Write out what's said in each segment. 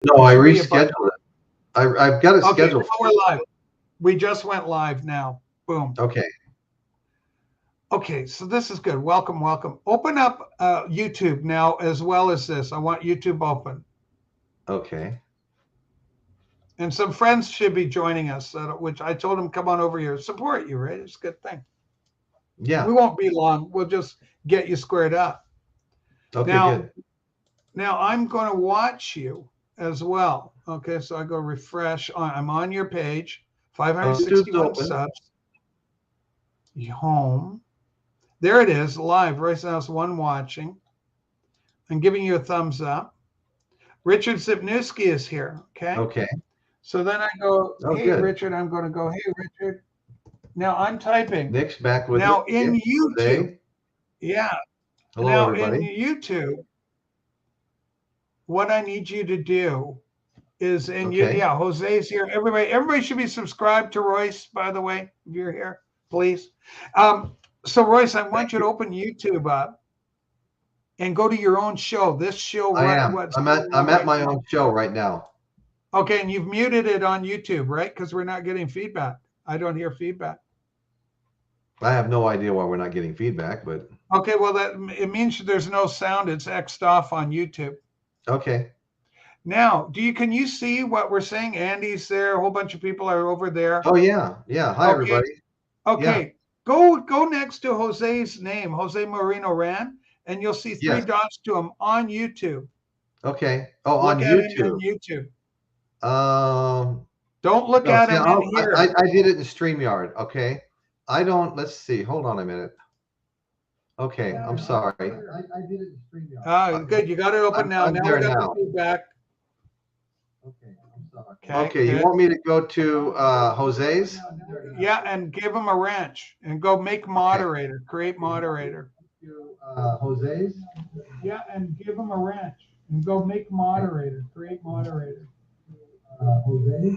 No, I rescheduled it. I've got it Okay, scheduled. now we're live. We just went live now. Boom. Okay. Okay, so this is good. Welcome, welcome. Open up YouTube now as well as this. I want YouTube open. Okay. And some friends should be joining us, which I told them, come on over here, support you, right? It's a good thing. Yeah. We won't be long. We'll just get you squared up. Okay, now, good. Now I'm going to watch you as well. Okay, so I go refresh. I'm on your page. 561 subs. Home. There it is, live. Royce House 1 watching. I'm giving you a thumbs up. Richard Zipnewski is here. Okay. Okay. So then I go, hey, good. Richard. I'm going to go, hey, Richard. Now I'm typing. Nick's back with now it. in YouTube. Today. Yeah. Hello, now everybody. In YouTube, what I need you to do is yeah, Jose's here. Everybody should be subscribed to Royce, by the way, if you're here, please. So Royce, I want you to open YouTube up and go to your own show. This show, I am. I'm at my own show right now. Okay, and you've muted it on YouTube, right? Because we're not getting feedback. I don't hear feedback. I have no idea why we're not getting feedback, but okay, well it means there's no sound. It's X'd off on YouTube. Okay. Now, can you see what we're saying? Andy's there. A whole bunch of people are over there. Oh yeah, yeah. Hi everybody. Okay. Yeah. Go next to Jose's name, Jose Moreno Ran, and you'll see three dots to him on YouTube. Okay. Oh, on YouTube. On YouTube. Don't look at him in here. I did it in StreamYard. Okay. I don't. Let's see. Hold on a minute. Okay, I'm sorry. I did it in StreamYard. Oh, good. You got it open now. Now we got the feedback. Okay, I'm sorry. Okay, you want me to go to Jose's? Yeah, and give him a wrench and go make moderator, create moderator. Jose's? Yeah, and give him a wrench and go make moderator, create moderator. Jose?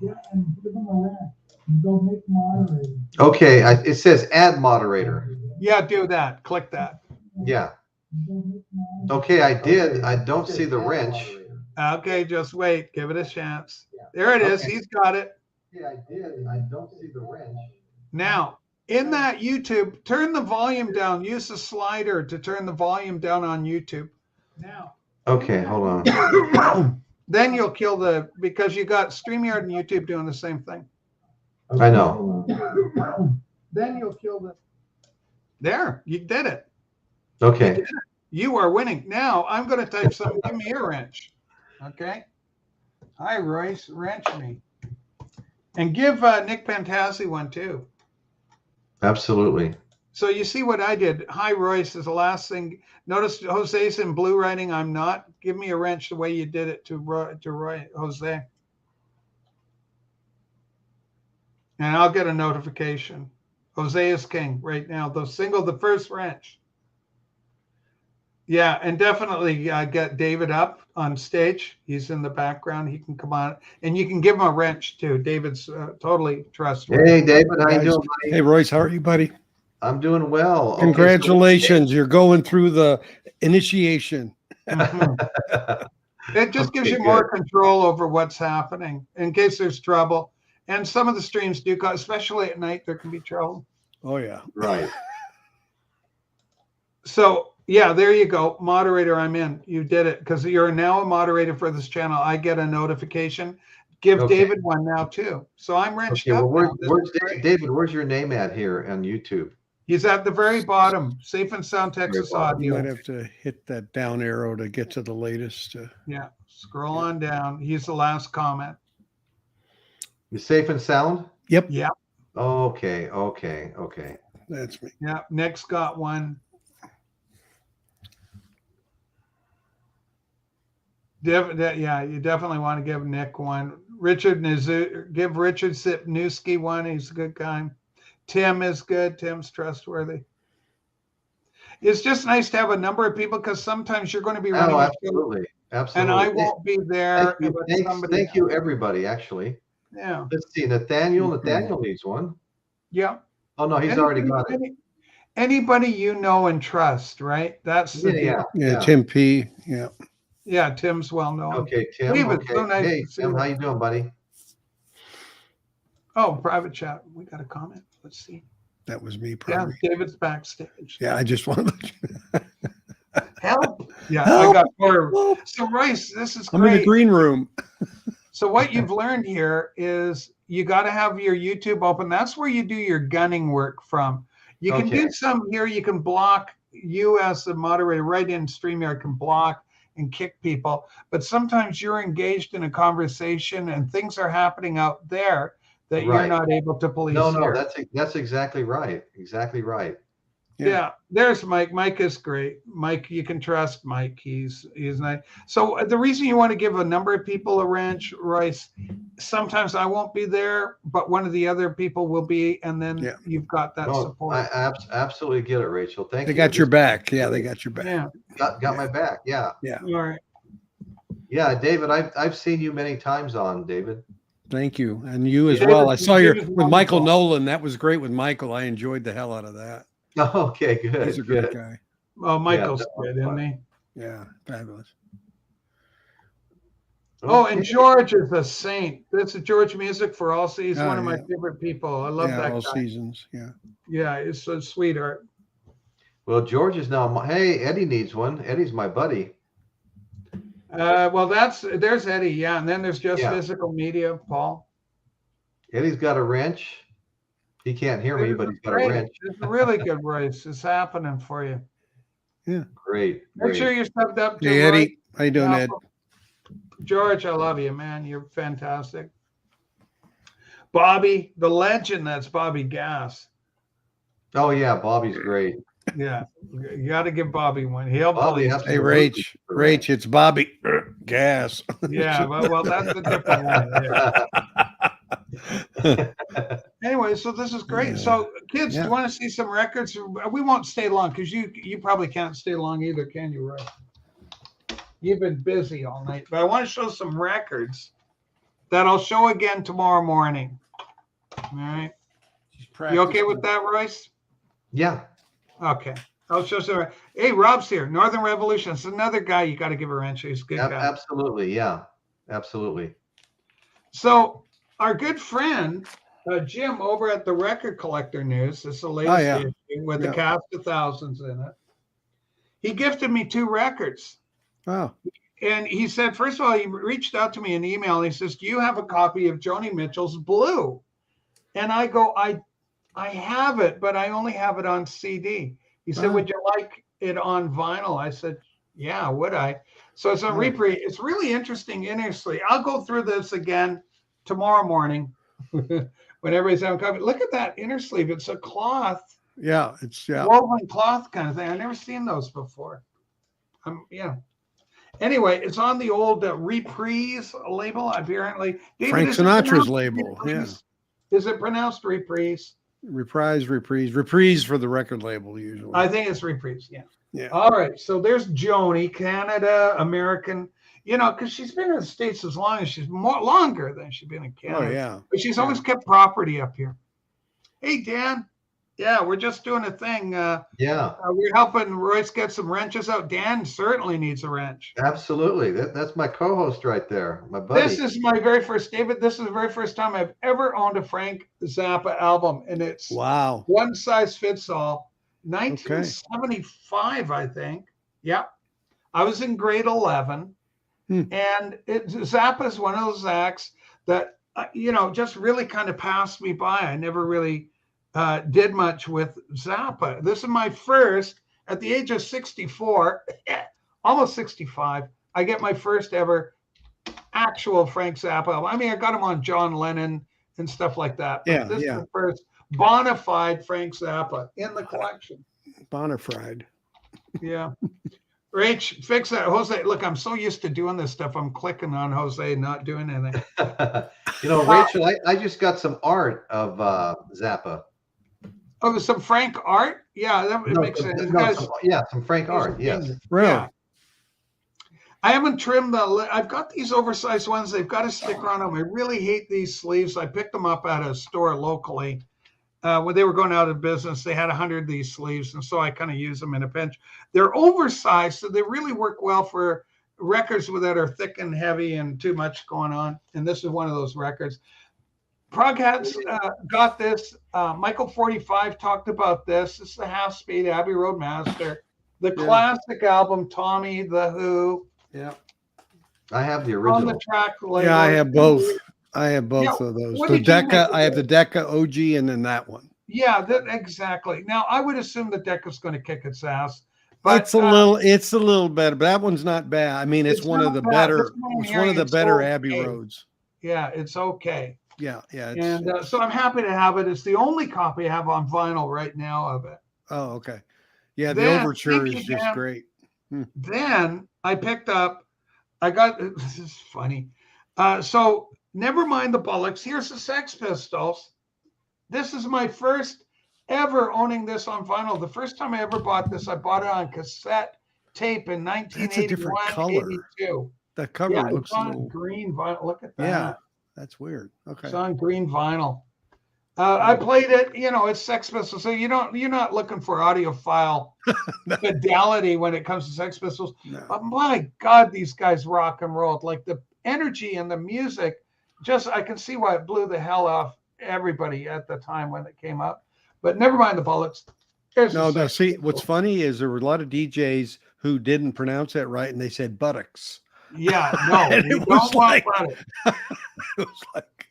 Yeah, and give him a wrench and go make moderator. Okay, it says add moderator. Yeah, do that. Click that. Yeah. Okay, I did. I don't see the wrench. Okay, just wait. Give it a chance. There it is. He's got it. Yeah, I did. I don't see the wrench. Now, in that YouTube, turn the volume down. Use the slider to turn the volume down on YouTube. Now. Okay, hold on. Then you'll kill because you got StreamYard and YouTube doing the same thing. I know. Then you'll kill There, you did it. Okay. You are winning. Now I'm going to type something. Give me a wrench. Okay. Hi, Royce. Wrench me. And give Nick Pantazzi one too. Absolutely. So you see what I did. Hi, Royce is the last thing. Notice Jose's in blue writing. I'm not. Give me a wrench the way you did it to Roy, Jose. And I'll get a notification. Jose is king right now. The first wrench. Yeah, and definitely get David up on stage. He's in the background. He can come on, and you can give him a wrench too. David's totally trustworthy. Hey, David, how you doing, buddy? Hey, Royce, how are you, buddy? I'm doing well. Congratulations, you're going through the initiation. It just gives you more control over what's happening in case there's trouble. And some of the streams do, especially at night, there can be trouble. Oh yeah, right. So. Yeah, there you go. Moderator, I'm in. You did it because you're now a moderator for this channel. I get a notification. Give David one now too. So I'm wrenched up. Well, where's David? Where's your name at here on YouTube? He's at the very bottom. Safe and Sound Texas Audio. You might have to hit that down arrow to get to the latest. Yeah, scroll on down. He's the last comment. You Safe and Sound? Yep. Yeah. Okay. That's me. Yeah. Nick's got one. Yeah, you definitely want to give Nick one. Give Richard Zipnewski one. He's a good guy. Tim is good. Tim's trustworthy. It's just nice to have a number of people because sometimes you're going to be running. Oh, absolutely. And I won't be there. Thank you, everybody, actually. Yeah. Let's see. Nathaniel needs one. Yeah. Oh, no, he's already got it. Anybody you know and trust, right? That's the yeah. Tim P. Yeah. Yeah, Tim's well known. Okay, Tim. David, Okay. so nice Hey, to see Tim, you. how you doing, buddy? Oh, private chat. We got a comment. Let's see. That was me, Yeah, probably. David's backstage. Yeah, I just want to. Help. Yeah, I Help. got more. So Royce, this is I'm in the great. green room. So what you've learned here is you got to have your YouTube open. That's where you do your gunning work from. You can do some here. You can block, you as the moderator right in StreamYard can block and kick people. But sometimes you're engaged in a conversation and things are happening out there that you're not able to police here. That's exactly right. Exactly right. Yeah, there's Mike. Mike is great. Mike, you can trust Mike. He's nice. So the reason you want to give a number of people a wrench, Royce, sometimes I won't be there, but one of the other people will be, and then you've got that support. I absolutely get it, Rachel. Thank you. They got your back. Yeah, they got your back. Yeah. Got my back. Yeah. Yeah. All right. Yeah, David, I've seen you many times on, David. Thank you. And you as well. I saw your with Michael Nolan. That was great with Michael. I enjoyed the hell out of that. Okay, good. He's a great guy. Oh, Michael's good, isn't he? Yeah, fabulous. Oh, and George is a saint. That's a George Music for All Seasons. He's one of my favorite people. I love that all guy. seasons. Yeah. Yeah, it's a sweetheart. Well, George is now. Hey, Eddie needs one. Eddie's my buddy. Well, there's Eddie. Yeah, and then there's Just Physical Media, Paul. Eddie's got a wrench. He can't hear me, but he's got a wrench. It's really good, Royce. It's happening for you. Yeah. Great. Make sure you're stepped up to Hey, Eddie. How you doing, Ed? George, I love you, man. You're fantastic. Bobby, the legend, that's Bobby Gass. Oh, yeah. Bobby's great. Yeah. You got to give Bobby one. He'll Bobby, hey, Rach, it's Bobby Gas. Yeah, well, that's a different one. Anyway, so this is great. So, kids, do you want to see some records? We won't stay long because you probably can't stay long either, can you, Roy? You've been busy all night, but I want to show some records that I'll show again tomorrow morning. All right. You okay with that, Royce? Yeah. Okay. I'll show some. Hey, Rob's here. Northern Revolution. It's another guy you got to give a wrench. He's a good guy. Absolutely. Yeah. Absolutely. So our good friend, Jim, over at the Record Collector News, this is the latest issue with the cast of thousands in it. He gifted me 2 records. Wow. And he said, first of all, he reached out to me in email and he says, do you have a copy of Joni Mitchell's Blue? And I go, I have it, but I only have it on CD. He said, would you like it on vinyl? I said, yeah, would I? So it's a reprint. It's really interesting, interestingly. I'll go through this again tomorrow morning when everybody's having coffee. Look at that inner sleeve. It's a cloth. Yeah, it's woven cloth kind of thing. I've never seen those before. Anyway, it's on the old Reprise label, apparently. David, Frank Sinatra's label. Reprise? Yeah. Is it pronounced Reprise? Reprise for the record label usually. I think it's Reprise. Yeah. Yeah. All right. So there's Joni, Canada, American. You know, because she's been in the States as long as longer than she's been in Canada. Oh yeah. But she's always kept property up here. Hey Dan. Yeah, we're just doing a thing. We're helping Royce get some wrenches out. Dan certainly needs a wrench. Absolutely. That's my co-host right there, my buddy. This is my very first, David. This is the very first time I've ever owned a Frank Zappa album, and it's one size fits all. 1975, I think. Yeah, I was in grade 11, and Zappa is one of those acts that just really kind of passed me by. I never really did much with Zappa. This is my first, at the age of 64, almost 65, I get my first ever actual Frank Zappa album. I mean, I got him on John Lennon and stuff like that. But this is the first bona fide Frank Zappa in the collection. Bona fide. Yeah. Rach, fix that. Jose, look, I'm so used to doing this stuff. I'm clicking on Jose, not doing anything. Rachel, I just got some art of Zappa. Oh, some Frank art? Yeah, that makes sense. Some Frank art. Yes. Really? Yeah. I haven't trimmed I've got these oversized ones. They've got a sticker on them. I really hate these sleeves. I picked them up at a store locally. When they were going out of business, they had 100 of these sleeves, and so I kind of use them in a pinch. They're oversized, so they really work well for records that are thick and heavy and too much going on. And this is one of those records. Proghat's got this. Michael 45 talked about this. This is the Half Speed Abbey Road Master. The classic album, Tommy, The Who. Yeah. I have the original. On the track label. Yeah, I have both. I have both of those. What The did you Decca, make of I have the it? Decca OG and then that one. Yeah, exactly. Now, I would assume the Decca's going to kick its ass. But It's a little better, but that one's not bad. I mean, it's one of the better. It's one of the better Abbey Roads. Yeah, it's okay. Yeah, yeah. And so I'm happy to have it. It's the only copy I have on vinyl right now of it. Oh, okay. Yeah, the overture is just great. Then I picked up, this is funny. So never mind the Bullocks. Here's the Sex Pistols. This is my first ever owning this on vinyl. The first time I ever bought this, I bought it on cassette tape in 1981. That's a different color. 82. The cover looks on a little green vinyl. Look at that. Yeah, that's weird. Okay. It's on green vinyl. I played it, it's Sex Pistols. So you're not looking for audiophile fidelity when it comes to Sex Pistols. No. But my God, these guys rock and rolled. Like the energy and the music, I can see why it blew the hell off everybody at the time when it came up. But never mind the Bullocks. No, see, what's funny is there were a lot of DJs who didn't pronounce that right, and they said buttocks. Yeah, no, you don't want buttocks. It was like,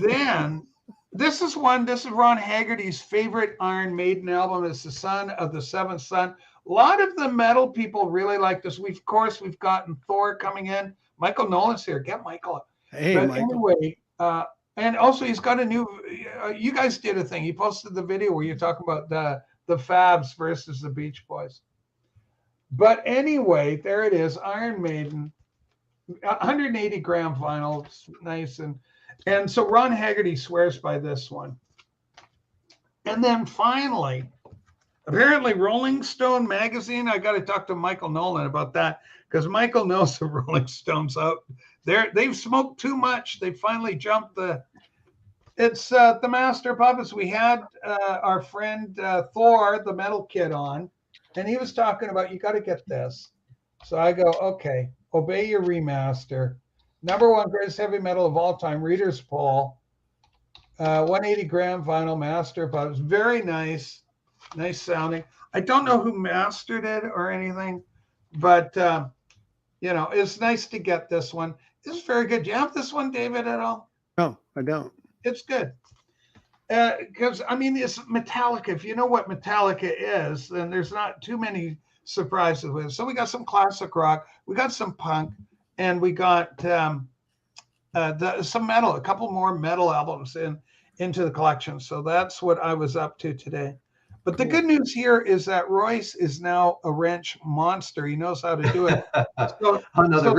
then this is Ron Haggerty's favorite Iron Maiden album. It's The Son of the Seventh Son. A lot of the metal people really like this. We've gotten Thor coming in. Michael Nolan's here. Get Michael. Hey, but Michael. Anyway, and also he's got a new. You guys did a thing. He posted the video where you're talking about the Fabs versus the Beach Boys. But anyway, there it is. Iron Maiden, 180 gram vinyl. It's nice and so Ron Haggerty swears by this one. And then finally, apparently Rolling Stone magazine, I got to talk to Michael Nolan about that because Michael knows the Rolling Stones out. They've smoked too much. They finally jumped it's the Master Puppets. We had our friend Thor, the metal kid, on, and he was talking about, you got to get this. So I go, okay, obey your remaster. #1 greatest heavy metal of all time, Reader's Poll. 180 gram vinyl Master Puppets. Very nice sounding. I don't know who mastered it or anything, but it's nice to get this one. This is very good. Do you have this one, David, at all? No, I don't. It's good. Because, it's Metallica. If you know what Metallica is, then there's not too many surprises with it. So we got some classic rock, we got some punk, and we got some metal, a couple more metal albums into the collection. So that's what I was up to today. But the good news here is that Royce is now a wrench monster. He knows how to do it. The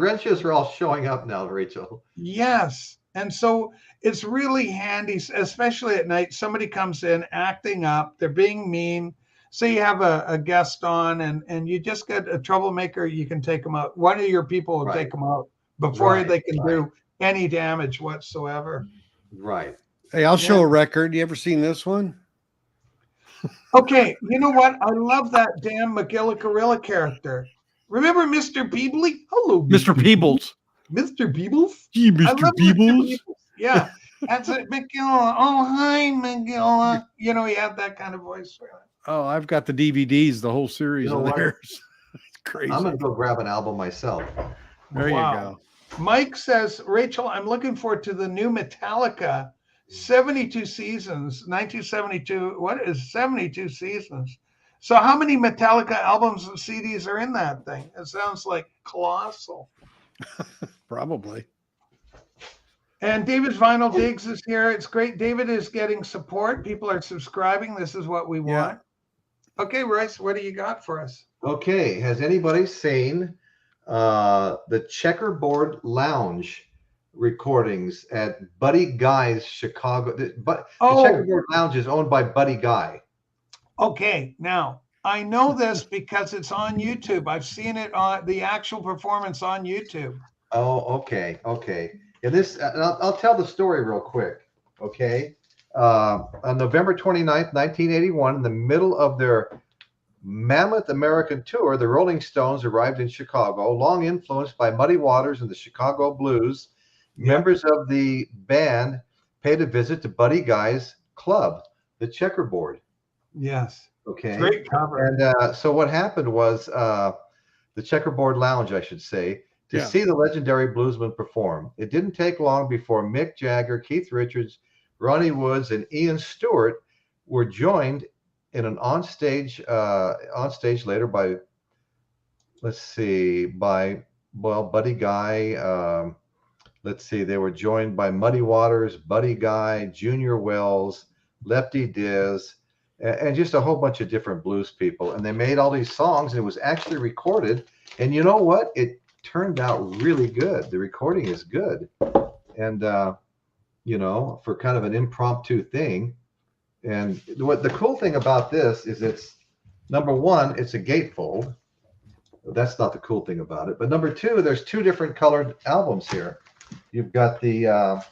wrenches are all showing up now, Rachel. Yes. And so it's really handy, especially at night. Somebody comes in acting up, they're being mean. Say you have a guest on and you just get a troublemaker, you can take them out. One of your people will take them out before they can do any damage whatsoever. Right. Hey, I'll show a record. You ever seen this one? Okay, you know what? I love that damn McGilla Gorilla character. Remember Mr. Peebley? Hello, Mr. Peebles. Mr. Peebles? Gee, Mr. Peebles. Yeah, that's it, McGilla. Oh, hi, McGilla. He had that kind of voice. Oh, I've got the DVDs, the whole series of theirs. It's crazy. I'm going to go grab an album myself. There you go. Mike says, Rachel, I'm looking forward to the new Metallica 72 seasons, 1972. What is 72 seasons? So how many Metallica albums and CDs are in that thing? It sounds like colossal. Probably. And David's Vinyl Digs is here. It's great. David is getting support. People are subscribing. This is what we want. Okay, Royce, what do you got for us? Okay. Has anybody seen the Checkerboard Lounge recordings at Buddy Guy's Chicago? The Checkerboard Lounge is owned by Buddy Guy. Okay. Now, I know this because it's on YouTube. I've seen it on the actual performance on YouTube. Oh, okay. And I'll tell the story real quick. Okay. On November 29th, 1981, in the middle of their Mammoth American tour, the Rolling Stones arrived in Chicago, long influenced by Muddy Waters and the Chicago Blues. Members of the band paid a visit to Buddy Guy's club, the Checkerboard. Yes. Okay. Great cover. And so what happened was the Checkerboard Lounge, I should say, to see the legendary bluesman perform. It didn't take long before Mick Jagger, Keith Richards, Ronnie Woods, and Ian Stewart were joined in an onstage later by, Buddy Guy. They were joined by Muddy Waters, Buddy Guy, Junior Wells, Lefty Diz, and just a whole bunch of different blues people. And they made all these songs, and it was actually recorded. And you know what? It turned out really good. The recording is good. And, for kind of an impromptu thing. And what the cool thing about this is it's, number one, it's a gatefold. That's not the cool thing about it. But number two, there's two different colored albums here. You've got the,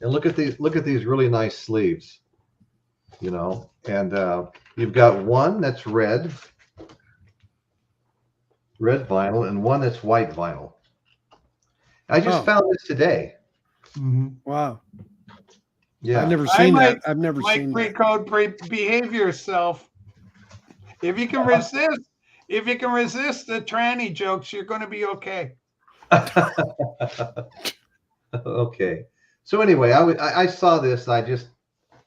and look at these really nice sleeves, and you've got one that's red vinyl, and one that's white vinyl. I just found this today. Mm-hmm. Wow. Yeah. I've never seen that. I've never seen that. Behave yourself. If you can resist the tranny jokes, you're going to be okay. Okay. So anyway, I saw this.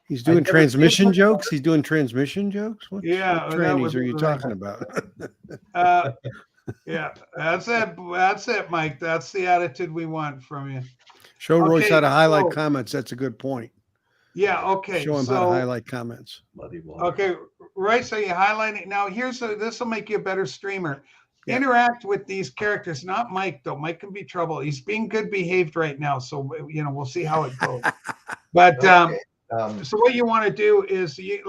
He's doing transmission jokes. He's doing transmission jokes. What trannies are you talking about? Yeah, that's it, Mike. That's the attitude we want from you. Show Royce how to highlight comments. That's a good point. Yeah. Okay. Show him how to highlight comments. Okay, Royce, are you highlighting now? This will make you a better streamer. Yeah. Interact with these characters, not Mike though. Mike can be trouble. He's being good behaved right now, so we'll see how it goes. But so what you want to do is, say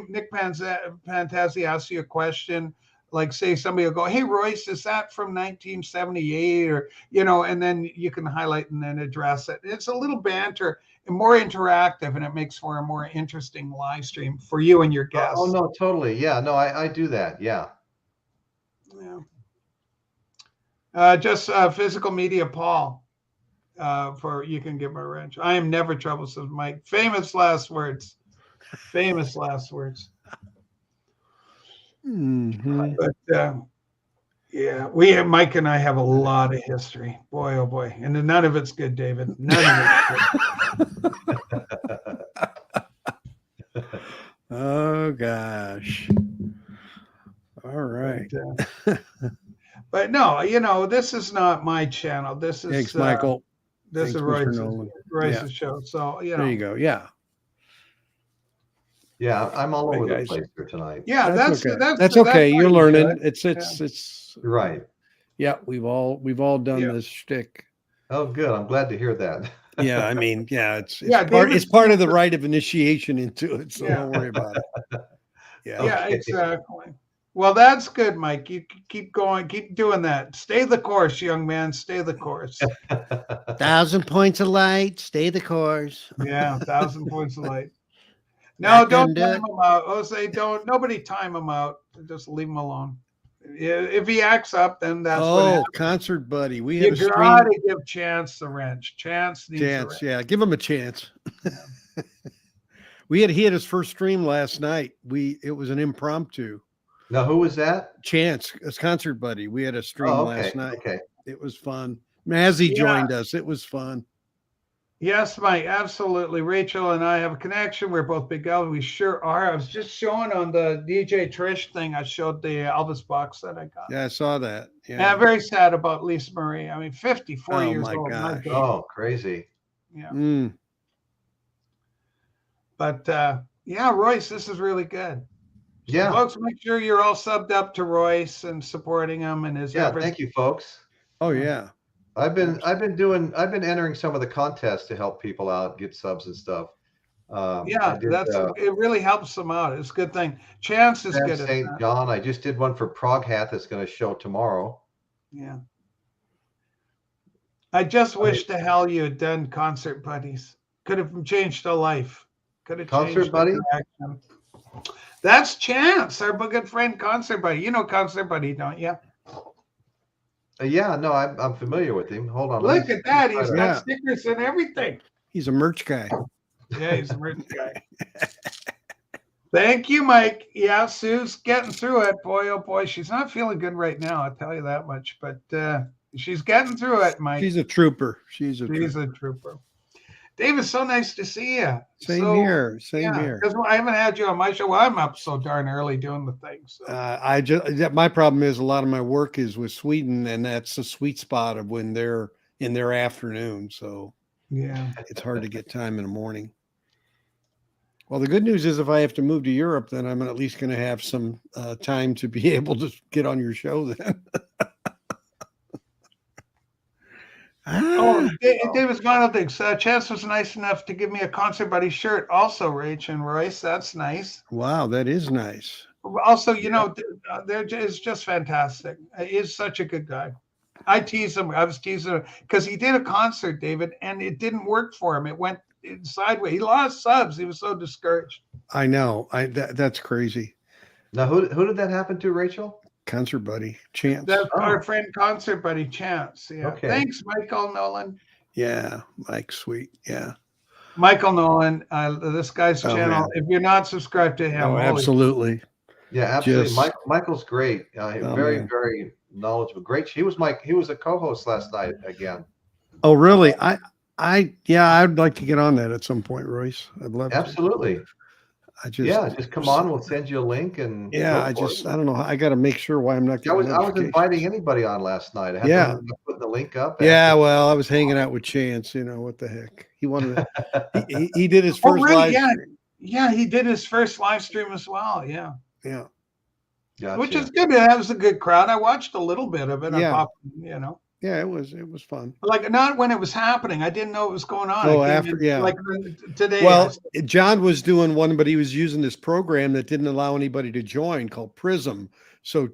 Nick Pantazzi asks you a question. Like say somebody will go, "Hey Royce, is that from 1978?" Or and then you can highlight and then address it. It's a little banter and more interactive, and it makes for a more interesting live stream for you and your guests. Oh no, totally. Yeah, no, I do that. Yeah. Just physical media, Paul. For you can give him a wrench. I am never trouble, says Mike. Famous last words. Famous last words. Mm-hmm. But Mike and I have a lot of history. Boy, oh boy, and none of it's good, David. None of it's good. Oh gosh. All right. But no, this is not my channel. This is thanks, Michael. This is Royce's show. So there you go. Yeah. Yeah, I'm all over the place here tonight. Yeah, that's okay. You're learning. It's right. Yeah, we've all done this shtick. Oh, good. I'm glad to hear that. Yeah, I mean, it's part of the rite of initiation into it. So don't worry about it. Yeah. Yeah, exactly. Well, that's good, Mike. You keep going, keep doing that. Stay the course, young man. Stay the course. 1,000 points of light. Stay the course. Yeah, 1,000 points of light. No, don't time him out. Nobody time him out. Just leave him alone. If he acts up, then that's what happens. Concert buddy. We had you got to give Chance the wrench. Chance, yeah, give him a chance. Yeah. He had his first stream last night. It was an impromptu. Now, who was that? Chance, his concert buddy. We had a stream last night. Okay. It was fun. Mazzy joined us. It was fun. Yes, Mike, absolutely. Rachel and I have a connection. We're both big Elvis. We sure are. I was just showing on the DJ Trish thing. I showed the Elvis box that I got. Yeah, I saw that. Yeah. And I'm very sad about Lisa Marie. I mean, 54 years old. Gosh. Oh, crazy. Yeah. Mm. But Royce, this is really good. Yeah. So folks, make sure you're all subbed up to Royce and supporting him and his efforts. Thank you, folks. Oh yeah. I've been entering some of the contests to help people out, get subs and stuff. It really helps them out. It's a good thing. Chance is good at St. John. I just did one for Prague Hat that's going to show tomorrow. Yeah. I just wish to hell you had done Concert Buddies. Could have changed a life. Could have Concert changed Buddy? That's Chance, our good friend, Concert Buddy. You know Concert Buddy, don't you? Yeah, no, I'm familiar with him. Hold on. Look at that. He's got stickers and everything. He's a merch guy. Yeah, he's a merch guy. Thank you, Mike. Yeah, Sue's getting through it. Boy, oh boy, she's not feeling good right now. I'll tell you that much. But she's getting through it, Mike. She's a trooper. She's a trooper. Dave, it's so nice to see you. Same here. Same here. Because I haven't had you on my show. Well, I'm up so darn early doing the thing. So. My problem is a lot of my work is with Sweden, and that's the sweet spot of when they're in their afternoon. So yeah, it's hard to get time in the morning. Well, the good news is if I have to move to Europe, then I'm at least going to have some time to be able to get on your show then. David's final things. Chance was nice enough to give me a Concert Buddy shirt. Also, Rach and Royce, that's nice. Wow, that is nice. Also, they're just fantastic. He's such a good guy. I tease him. I was teasing him because he did a concert, David, and it didn't work for him. It went sideways. He lost subs. He was so discouraged. I know. That's crazy. Now, who did that happen to, Rachel? Concert Buddy, Chance. That's our friend Concert Buddy, Chance. Yeah. Okay. Thanks, Michael Nolan. Yeah, Mike, sweet. Yeah. Michael Nolan, this guy's channel. Man. If you're not subscribed to him, absolutely. Yeah, absolutely. Michael's great. Very knowledgeable. Great. He was a co-host last night again. Oh, really? I'd like to get on that at some point, Royce. I'd love to. Absolutely. Just come on. We'll send you a link and I don't know. I got to make sure why I'm not getting. I was inviting anybody on last night. I had to put the link up. Well, I was hanging out with Chance. What the heck? He wanted to, he did his first live stream. Yeah, he did his first live stream as well. Yeah. Yeah. Gotcha. Which is good. That was a good crowd. I watched a little bit of it. Yeah. Yeah, it was fun. Like not when it was happening. I didn't know what was going on. Oh, after, like today. Well, John was doing one, but he was using this program that didn't allow anybody to join called Prism. So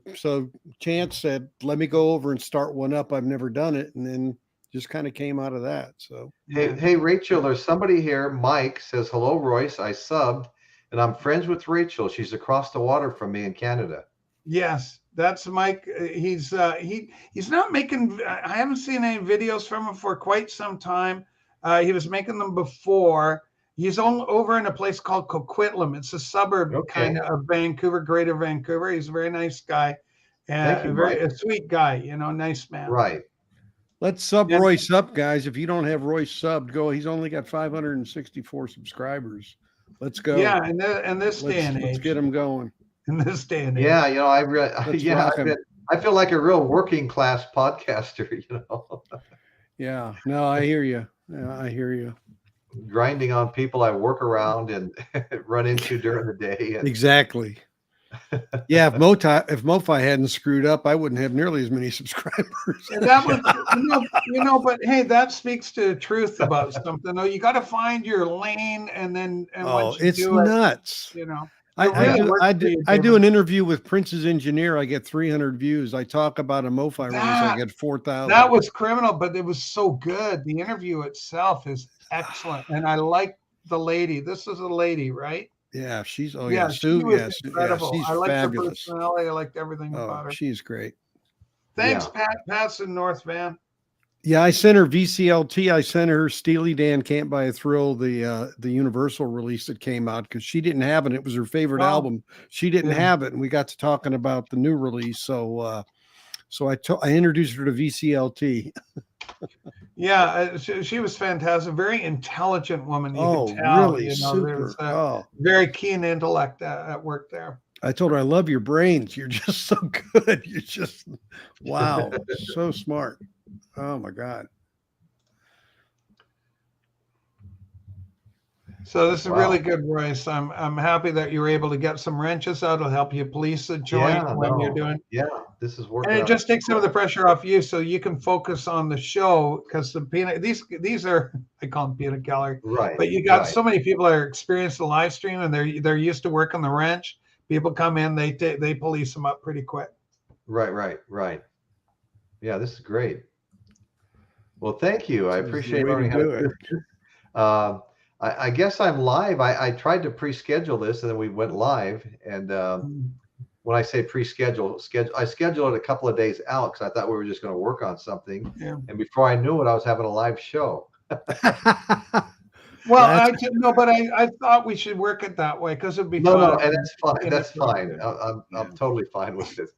Chance said, "Let me go over and start one up. I've never done it," and then just kind of came out of that. So hey, Rachel, there's somebody here. Mike says, "Hello, Royce. I subbed, and I'm friends with Rachel. She's across the water from me in Canada." Yes. That's Mike. He's not making. I haven't seen any videos from him for quite some time. He was making them before. He's over in a place called Coquitlam. It's a suburb kind of Vancouver, Greater Vancouver. He's a very nice guy, and a sweet guy. Nice man. Right. Let's sub Royce up, guys. If you don't have Royce subbed, go. He's only got 564 subscribers. Let's go. Yeah, in this day and age, let's get him going. In this day and age. Yeah, I feel like a real working class podcaster, Yeah, no, I hear you. Yeah, I hear you. Grinding on people I work around and run into during the day. Exactly. Yeah, if MoFi hadn't screwed up, I wouldn't have nearly as many subscribers. And that was, but hey, that speaks to truth about something. Though you got to find your lane, and once you do nuts. I do an interview with Prince's Engineer. I get 300 views. I talk about a MoFi release. I get 4,000. That was criminal, but it was so good. The interview itself is excellent, and I like the lady. This is a lady, right? Yeah, she's Sue. Yes, incredible. She's I liked fabulous. Her personality. I liked everything about her. She's great. Thanks, Pat. Pat's in North Van. Yeah, I sent her VCLT. I sent her Steely Dan Can't Buy a Thrill, the Universal release that came out, because she didn't have it. It was her favorite album. She didn't have it, and we got to talking about the new release. So, I introduced her to VCLT. Yeah, she was fantastic. Very intelligent woman. You could tell, really super. Very keen intellect at work there. I told her, I love your brains. You're just so good. You're just wow, so smart. Oh my God. So this is really good, Royce. I'm happy that you were able to get some wrenches out. It'll help you police a joint you're doing. Yeah, this is working. And it just takes some of the pressure off you, so you can focus on the show, because the peanut. These are, I call them peanut gallery. Right. But you got so many people that are experienced the live stream, and they're used to working the wrench. People come in, they police them up pretty quick. Right. Yeah, this is great. Well, thank you. I appreciate learning how to do it. I guess I'm live. I tried to pre-schedule this, and then we went live. And when I say pre-schedule, I scheduled it a couple of days out because I thought we were just going to work on something. Yeah. And before I knew it, I was having a live show. Well, I didn't know, but I thought we should work it that way because it'd be fun. No, and that's fine. That's fine. I'm totally fine with it.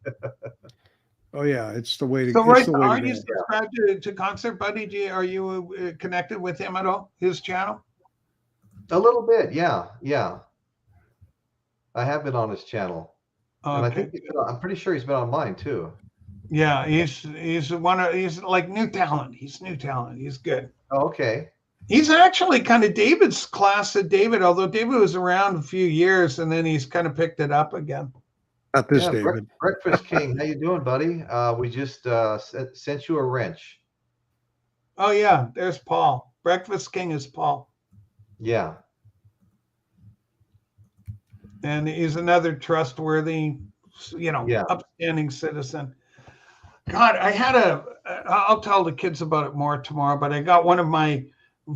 Oh yeah, it's the way to. So, Royce, the way are to you go. subscribed to Concert Buddy? Are you connected with him at all? His channel? A little bit, yeah. I have been on his channel, and I think I'm pretty sure he's been on mine too. Yeah, he's like new talent. He's new talent. He's good. Oh, okay. He's actually kind of David's class of David, although David was around a few years and then he's kind of picked it up again. Not this David. Breakfast King, how you doing, buddy? We just sent you a wrench. Oh yeah, there's Paul. Breakfast King is Paul. Yeah. And he's another trustworthy, upstanding citizen. God, I'll tell the kids about it more tomorrow, but I got one of my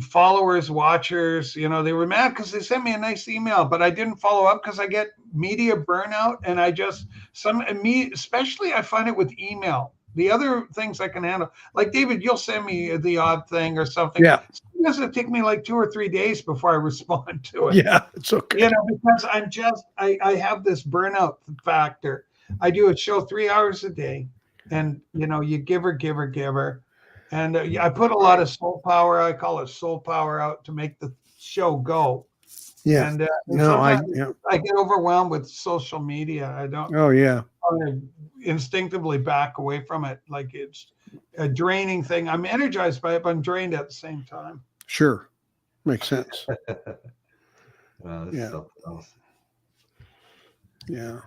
followers, watchers, they were mad because they sent me a nice email, but I didn't follow up because I get media burnout, and especially I find it with email. The other things I can handle, like David, you'll send me the odd thing or something. Yeah. Sometimes it take me like 2 or 3 days before I respond to it. Yeah, it's okay. Because I have this burnout factor. I do a show 3 hours a day, and you giver. And I put a lot of soul power. I call it soul power out to make the show go. Yeah. And I get overwhelmed with social media. I don't. Oh yeah. I instinctively back away from it, like it's a draining thing. I'm energized by it, but I'm drained at the same time. Sure, makes sense. Yeah. Yeah.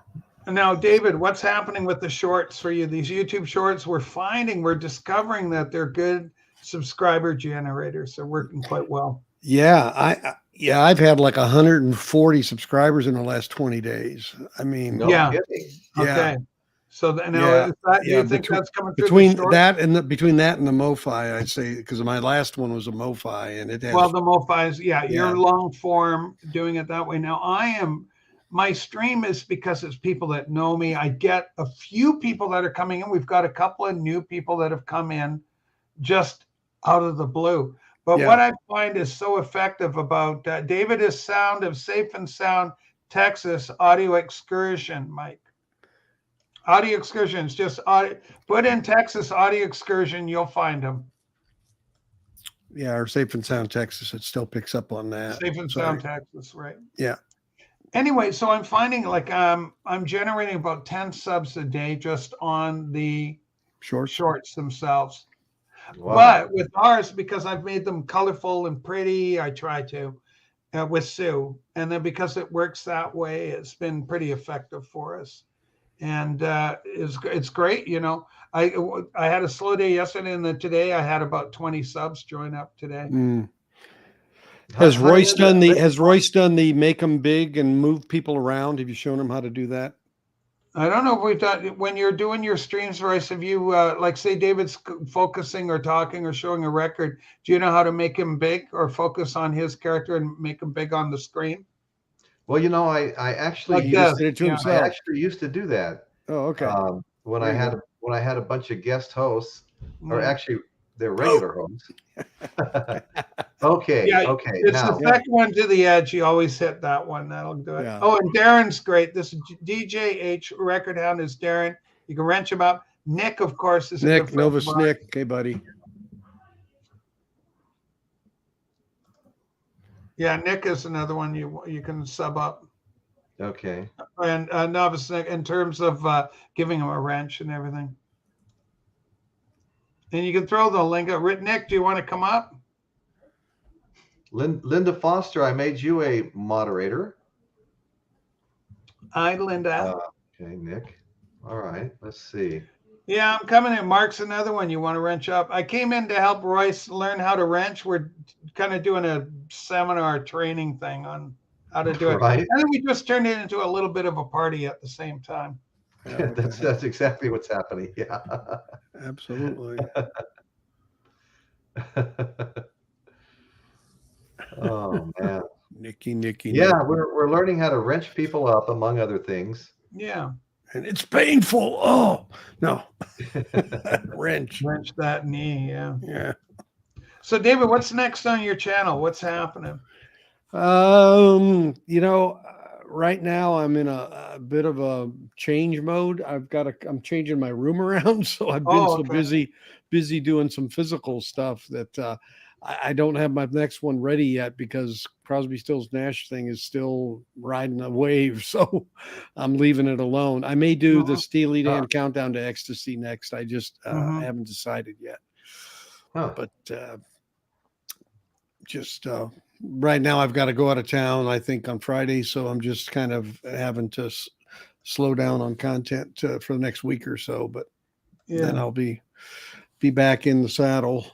Now, David, what's happening with the shorts for you? These YouTube shorts, we're discovering that they're good subscriber generators. They're working quite well. Yeah, I've had like 140 subscribers in the last 20 days. I mean, Okay. So now, you think that's coming through between that and the MoFi? I'd say, because my last one was a MoFi, and it has. Well, the MoFis, you're long form doing it that way. Now, my stream is because it's people that know me. I get a few people that are coming in. We've got a couple of new people that have come in just out of the blue. But what I find is so effective about David is sound of Safe and Sound Texas Audio Excursion, Mike. Audio Excursions, just put in Texas Audio Excursion, you'll find them. Yeah, or Safe and Sound Texas, it still picks up on that. Safe and Sound Texas, right? Yeah. Anyway, so I'm finding like I'm generating about 10 subs a day just on the shorts themselves. Wow. But with ours, because I've made them colorful and pretty, I try to with Sue, and then because it works that way, it's been pretty effective for us. And it's great, I had a slow day yesterday, and then today I had about 20 subs join up today. Has Royce done the make them big and move people around? Have you shown him how to do that? I don't know if we've done, when you're doing your streams, Royce, have you like say David's focusing or talking or showing a record, do you know how to make him big or focus on his character and make him big on the screen? Well, I actually did it to himself. I actually used to do that. Oh, okay. When I had a bunch of guest hosts, or actually they're regular hosts. Okay. It's the second one to the edge. You always hit that one. That'll do it. Yeah. Oh, and Darren's great. This DJH Record Hound is Darren. You can wrench him up. Nick, of course, is Nick Novus. Nick, okay, buddy. Yeah, Nick is another one you can sub up. Okay. And Novice Nick, in terms of giving him a wrench and everything. And you can throw the link up. Nick, do you want to come up? Linda Foster, I made you a moderator. Hi, Linda. Okay, Nick. All right, let's see. Yeah, I'm coming in. Mark's another one you want to wrench up. I came in to help Royce learn how to wrench. We're kind of doing a seminar training thing on how to do it. Right. And then we just turned it into a little bit of a party at the same time. That's exactly what's happening. Yeah. Absolutely. Oh man. Nikki. Yeah, we're learning how to wrench people up, among other things. Yeah. And it's painful. Oh no. Wrench that knee. Yeah. Yeah. So David, what's next on your channel? What's happening? Right now I'm in a bit of a change mode. I'm changing my room around, so I've been so busy doing some physical stuff that I don't have my next one ready yet because Crosby, Stills, Nash thing is still riding a wave. So I'm leaving it alone. I may do the Steely Dan Countdown to Ecstasy next. I just haven't decided yet. But right now I've got to go out of town, I think, on Friday. So I'm just kind of having to slow down on content for the next week or so. But then I'll be back in the saddle.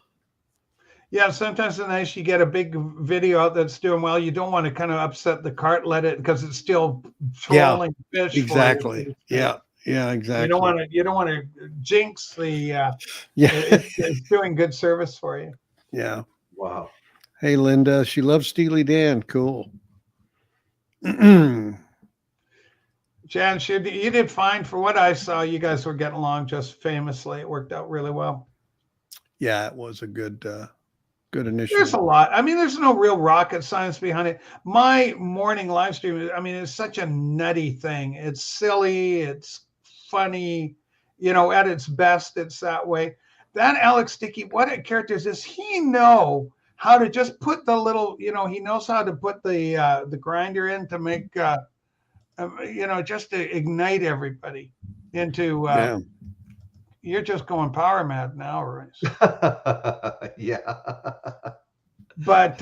Yeah, sometimes it's nice you get a big video out that's doing well. You don't want to kind of upset the cart, let it, because it's still trolling fish. Exactly. Yeah, exactly. You don't want to jinx the it's doing good service for you. Yeah. Wow. Hey, Linda, she loves Steely Dan. Cool. Jan, you did fine for what I saw. You guys were getting along just famously. It worked out really well. Yeah, it was a good initiative. There's a lot. I mean, there's no real rocket science behind it. My morning live stream, I mean, it's such a nutty thing. It's silly. It's funny. At its best, it's that way. That Alex Dickey, what a character is this? He know how to just put the little, he knows how to put the grinder in to make, just to ignite everybody into, you're just going power mad now, Royce. Yeah. But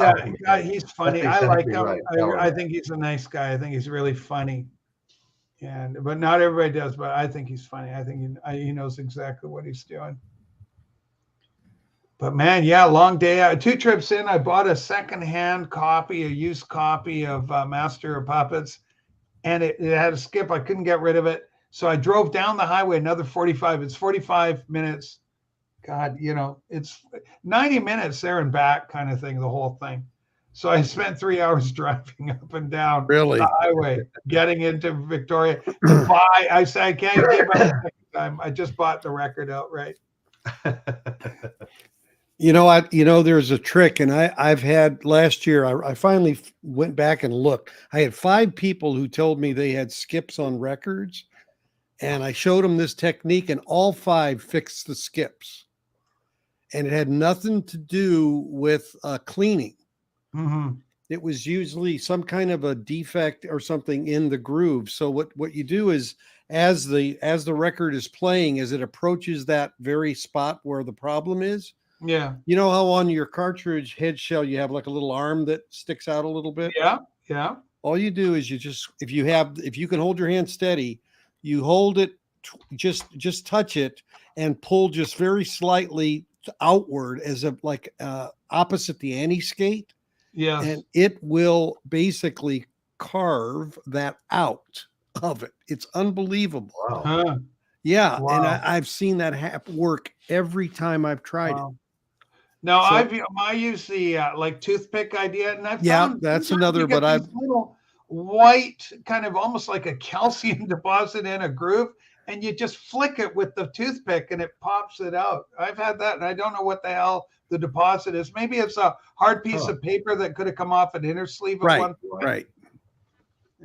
he's funny. I like him. Right. I think he's a nice guy. I think he's really funny. But not everybody does, but I think he's funny. I think he knows exactly what he's doing. But man, long day. 2 trips in, I bought a secondhand copy, a used copy of Master of Puppets, and it had a skip. I couldn't get rid of it. So I drove down the highway another 45. It's 45 minutes. God, it's 90 minutes there and back kind of thing, the whole thing. So I spent 3 hours driving up and down the highway, getting into Victoria to buy. I said, I can't give up the second time. I just bought the record outright. There's a trick, and I've had last year, I finally went back and looked. I had 5 people who told me they had skips on records, and I showed them this technique, and all 5 fixed the skips. And it had nothing to do with cleaning. Mm-hmm. It was usually some kind of a defect or something in the groove. So what you do is, as the record is playing, as it approaches that very spot where the problem is, you know how on your cartridge head shell you have like a little arm that sticks out a little bit? Yeah. All you do is if you can hold your hand steady, you hold it, just touch it and pull just very slightly outward as opposite the anti-skate. Yeah. And it will basically carve that out of it. It's unbelievable. Wow. Huh. Yeah. Wow. And I've seen that work every time I've tried it. No, I use the toothpick idea, and I've found that's another. But I've little white, kind of almost like a calcium deposit in a groove, and you just flick it with the toothpick, and it pops it out. I've had that, and I don't know what the hell the deposit is. Maybe it's a hard piece of paper that could have come off an inner sleeve at one point. Right.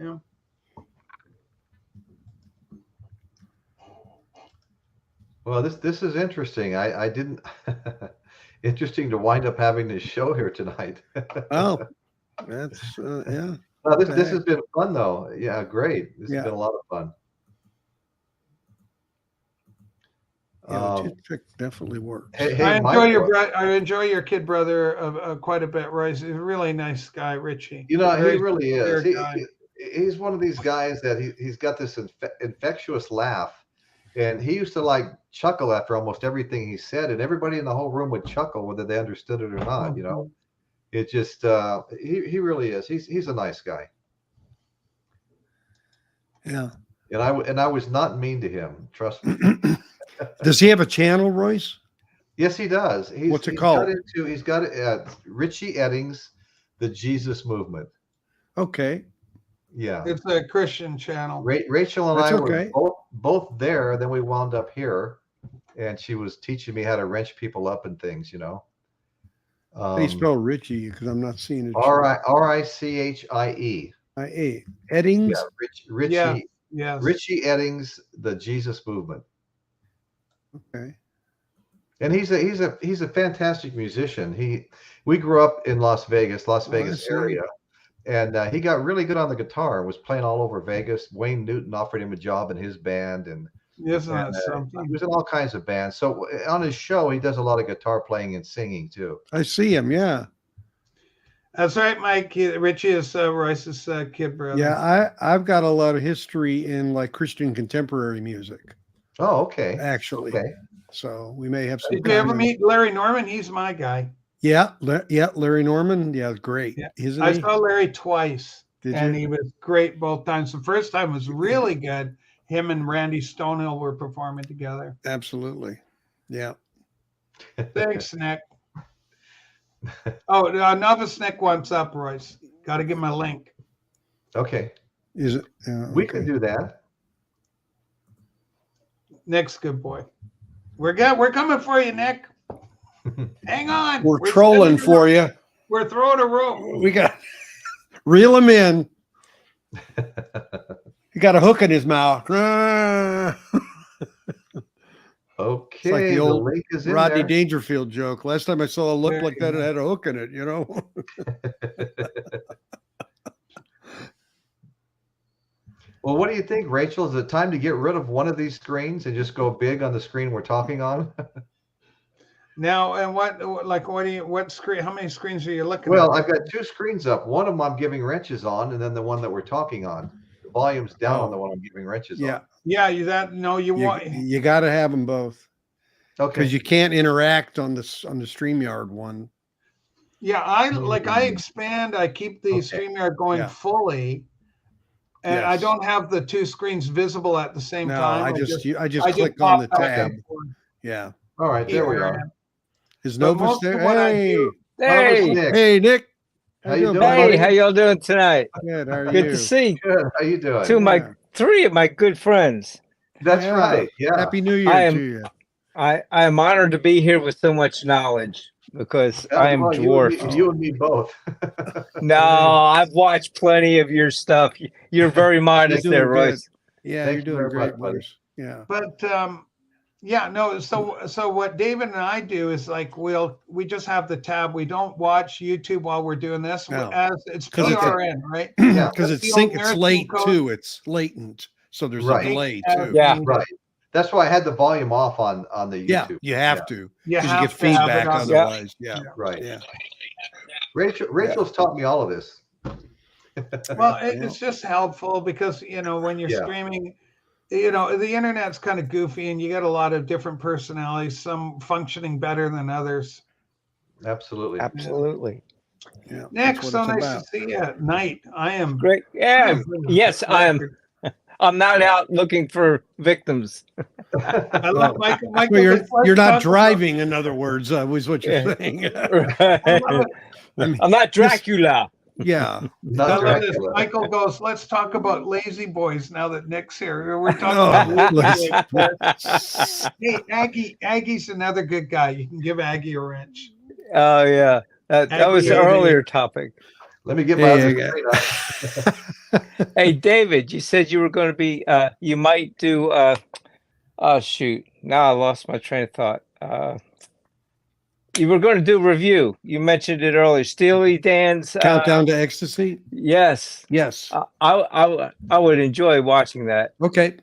Yeah. Well, this is interesting. I didn't. Interesting to wind up having this show here tonight. Oh, that's yeah. No, this has been fun though. Yeah, great. This has been a lot of fun. Yeah, the toothpick definitely works. I enjoy your kid brother quite a bit, Royce. He's a really nice guy, Richie. He really is. He's one of these guys that he's got this infectious laugh. And he used to chuckle after almost everything he said, and everybody in the whole room would chuckle whether they understood it or not. It just he really is. He's a nice guy. Yeah. And I was not mean to him. Trust me. Does he have a channel, Royce? Yes, he does. What's it called? He's got Richie Eddings, the Jesus Movement. Okay. Yeah. It's a Christian channel. Rachel and That's I okay. were both there. Then we wound up here, and she was teaching me how to wrench people up and things, you know. How do you spell Richie? Because I'm not seeing it. Richie. Eddings. Yeah, Richie. Yeah. Yes. Richie Eddings, the Jesus Movement. Okay. And he's a fantastic musician. We grew up in Las Vegas area, and he got really good on the guitar. Was playing all over Vegas. Wayne Newton offered him a job in his band, and Isn't that something? he was in all kinds of bands. So on his show, he does a lot of guitar playing and singing too. I see him. Yeah. That's right, Mike. Richie is Royce's kid brother. Yeah. I've got a lot of history in like Christian contemporary music. Oh, okay. Actually. Okay. So we may have some. Did you ever meet Larry Norman? He's my guy. Yeah. Larry Norman. Yeah. Great. Yeah. Isn't I he? saw Larry twice. Did he was great both times. The first time was really good. Him and Randy Stonehill were performing together. Absolutely. Yeah. Thanks, Nick. Oh, Novice Nick wants up, Royce. Got to give him a link. Okay. Is it? We can do that. Nick's good boy. We're coming for you, Nick. Hang on. We're trolling for you. We're throwing a rope. We got reel him in. He got a hook in his mouth. Okay, It's like the old link is in Rodney there. Dangerfield joke. Last time I saw a look like that, it had a hook in it, you know? Well, what do you think, Rachel? Is it time to get rid of one of these screens and just go big on the screen we're talking on? Now, and what screen, how many screens are you looking at? Well, I've got two screens up. One of them I'm giving wrenches on, and then the one that we're talking on. The volume's down on the one I'm giving wrenches on. Yeah, you got to have them both. Okay. Because you can't interact on the StreamYard one. Yeah, I expand. I keep the StreamYard going fully, and I don't have the two screens visible at the same time. I just click on the tab. Yeah. All right, there we are. Is Novus there? Hey, Nick. How you doing? Hey, how y'all doing tonight? Good. How are Good you? to see. Good. How you doing? Three of my good friends. That's right. Yeah. Happy New Year to you. I am honored to be here with so much knowledge because I am dwarfed. You and me both. No, I've watched plenty of your stuff. You're very modest there, Royce. Yeah, you're doing great, buddy. Yeah. But so what David and I do is like we just have the tab. We don't watch YouTube while we're doing this. As it's PRN, right? Yeah, because it's late too. It's latent, so there's a delay too. Yeah, right. That's why I had the volume off on the YouTube. Yeah, you have to because you have get to feedback otherwise. Yeah, right. Yeah. Rachel's taught me all of this. Well, it's just helpful because when you're streaming. The internet's kind of goofy and you get a lot of different personalities, some functioning better than others. Absolutely. Yeah. Nick, so nice to see you at night. I am great. Yeah. Yes, I am. I'm not out looking for victims. I love Michael. You're not driving, in other words, was what you're saying. I'm not Dracula. Yeah. Michael goes, let's talk about lazy boys now that Nick's here. We're talking about lazy boys. Hey, Aggie's another good guy. You can give Aggie a wrench. Oh, yeah. That was an earlier topic. Let me get my other screen up. Hey, David, you said you were going to be, you might do, oh, shoot. Now I lost my train of thought. You were going to do a review. You mentioned it earlier. Steely Dan's Countdown to Ecstasy. Yes. I would enjoy watching that. Okay.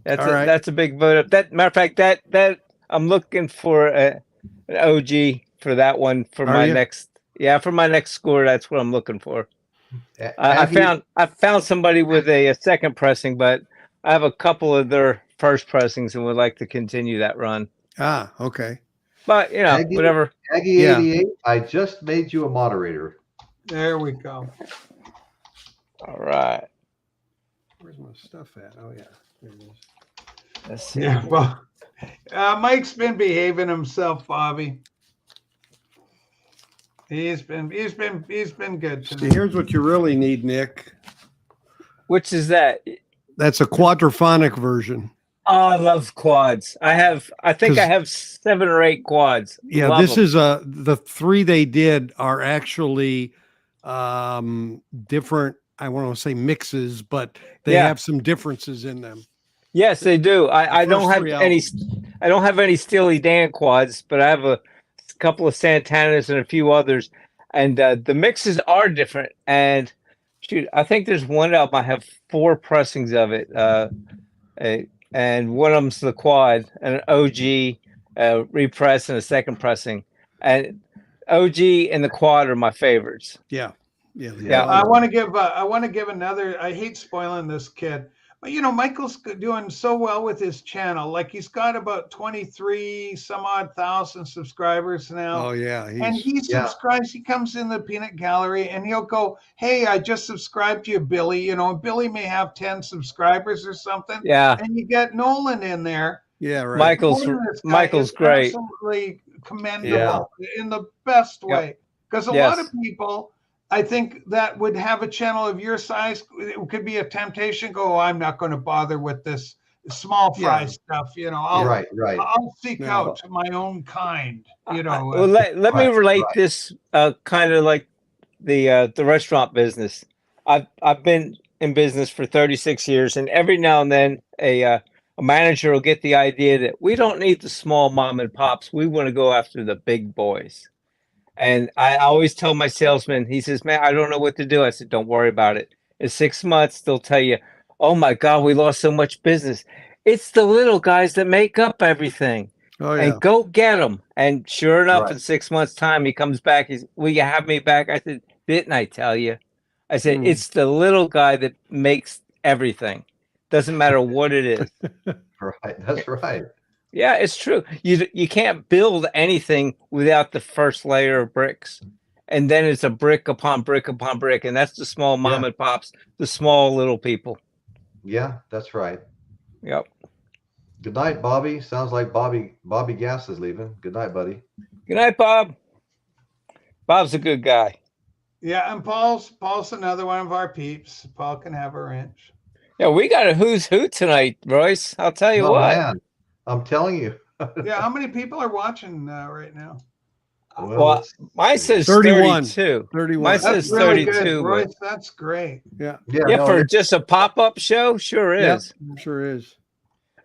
That's a big vote up. That matter of fact, that I'm looking for an OG for that one for my next. Yeah, for my next score. That's what I'm looking for. I found somebody with a second pressing, but I have a couple of their first pressings and would like to continue that run. Ah, okay. But Aggie, whatever. Aggie 88, I just made you a moderator. There we go. All right. Where's my stuff at? Oh yeah, there it is. Let's see. Yeah, well, Mike's been behaving himself, Bobby. He's been good See, tonight. here's what you really need, Nick. Which is that? That's a quadraphonic version. Oh, I love quads. I think I 'Cause- have 7 or 8 quads. Yeah, Love this 'em. is the 3 they did are actually different. I want to say mixes, but they Yeah. have some differences in them. Yes, they do. I don't first have 3 any. albums. I don't have any Steely Dan quads, but I have a couple of Santanas and a few others, and the mixes are different. And shoot, I think there's one album I have 4 pressings of it, and one of them's the quad, an OG repress, and a second pressing. And OG and the quad are my favorites. Yeah. Yeah. I want to give another. I hate spoiling this kid, but you know, Michael's doing so well with his channel. Like he's got about 23 some odd thousand subscribers now. Oh yeah. And he subscribes. He comes in the peanut gallery and he'll go, "Hey, I just subscribed to you, Billy." You know, Billy may have 10 subscribers or something. Yeah. And you get Nolan in there. Yeah, right. Michael's great. Absolutely commendable in the best way. Because a lot of people, I think, that would have a channel of your size, it could be a temptation. Go, I'm not going to bother with this small fry stuff. You know, I'll seek out my own kind. You know. Well, let me relate this kind of like the restaurant business. I've been in business for 36 years, and every now and then a manager will get the idea that we don't need the small mom and pops. We want to go after the big boys. And I always tell my salesman, he says, "Man, I don't know what to do." I said, "Don't worry about it. In 6 months, they'll tell you, oh my God, we lost so much business. It's the little guys that make up everything. Oh, yeah. And go get them." And sure enough, in 6 months' time, he comes back. He's, "Will you have me back?" I said, "Didn't I tell you?" I said, "It's the little guy that makes everything. Doesn't matter what it is." Right. That's right. Yeah, it's true. You can't build anything without the first layer of bricks. And then it's a brick upon brick upon brick. And that's the small mom and pops, the small little people. Yeah, that's right. Yep. Good night, Bobby. Sounds like Bobby Gas is leaving. Good night, buddy. Good night, Bob. Bob's a good guy. Yeah, and Paul's another one of our peeps. Paul can have a wrench. Yeah, we got a who's who tonight, Royce. I'll tell you what. Man, I'm telling you. Yeah, how many people are watching right now? Well, mine says 31. 32. 31. Mine says That's really 32. good, Royce. That's great. Yeah. Yeah, For just a pop-up show, sure is. Sure is.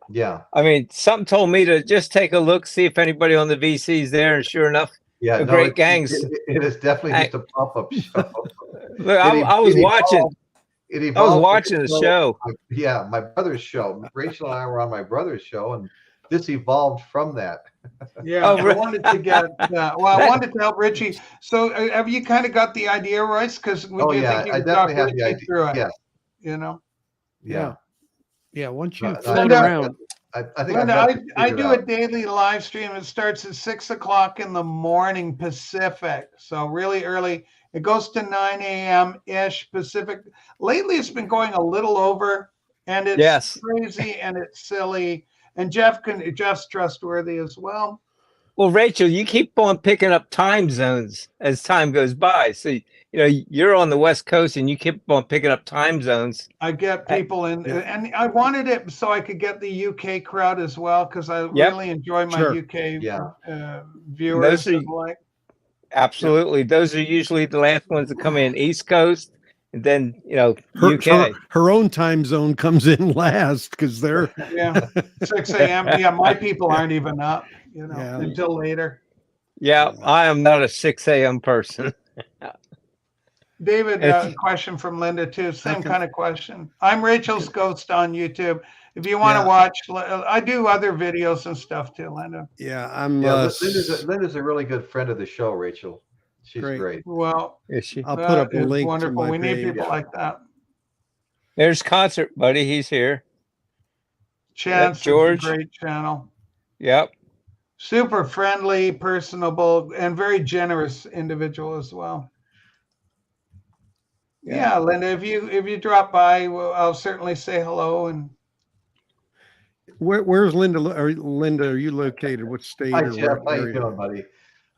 Yeah. I mean, something told me to just take a look, see if anybody on the VC is there, and sure enough, Yeah, great gangs. It is definitely just a pop-up show. Look, I was watching. I was watching the show. Yeah, my brother's show. Rachel and I were on my brother's show, and this evolved from that. Yeah, I wanted to get. I wanted to help Richie. So, have you kind of got the idea, Royce? Because we think you I definitely have the idea. Through it, yes. You know. Yeah. Once you But, float around. I think Linda, I do a daily live stream. It starts at 6 o'clock in the morning Pacific, so really early. It goes to 9 a.m. ish Pacific. Lately, it's been going a little over, and it's crazy and it's silly. And Jeff's trustworthy as well. Well, Rachel, you keep on picking up time zones as time goes by. So you're on the West Coast, and you keep on picking up time zones. I get people in, and I wanted it so I could get the UK crowd as well, because I really enjoy my UK viewers. Absolutely, those are usually the last ones that come in, East Coast, and then UK. Her own time zone comes in last because they're 6 a.m. Yeah, my people aren't even up, until later. Yeah, I am not a 6 a.m. person. David, a question from Linda too. Same kind of question. I'm Rachel's Ghost on YouTube. If you want to watch, I do other videos and stuff too, Linda. Yeah, Linda's a really good friend of the show, Rachel. She's great. Well, is she? I'll put up a link. Wonderful. To my we need page. people like that. There's Concert Buddy. He's here. Chance, George, great channel. Yep. Super friendly, personable, and very generous individual as well. Yeah, Linda, if you drop by, I'll certainly say hello. And where's Linda? Linda, are you located? What state? Hi, Jeff. How you doing, buddy?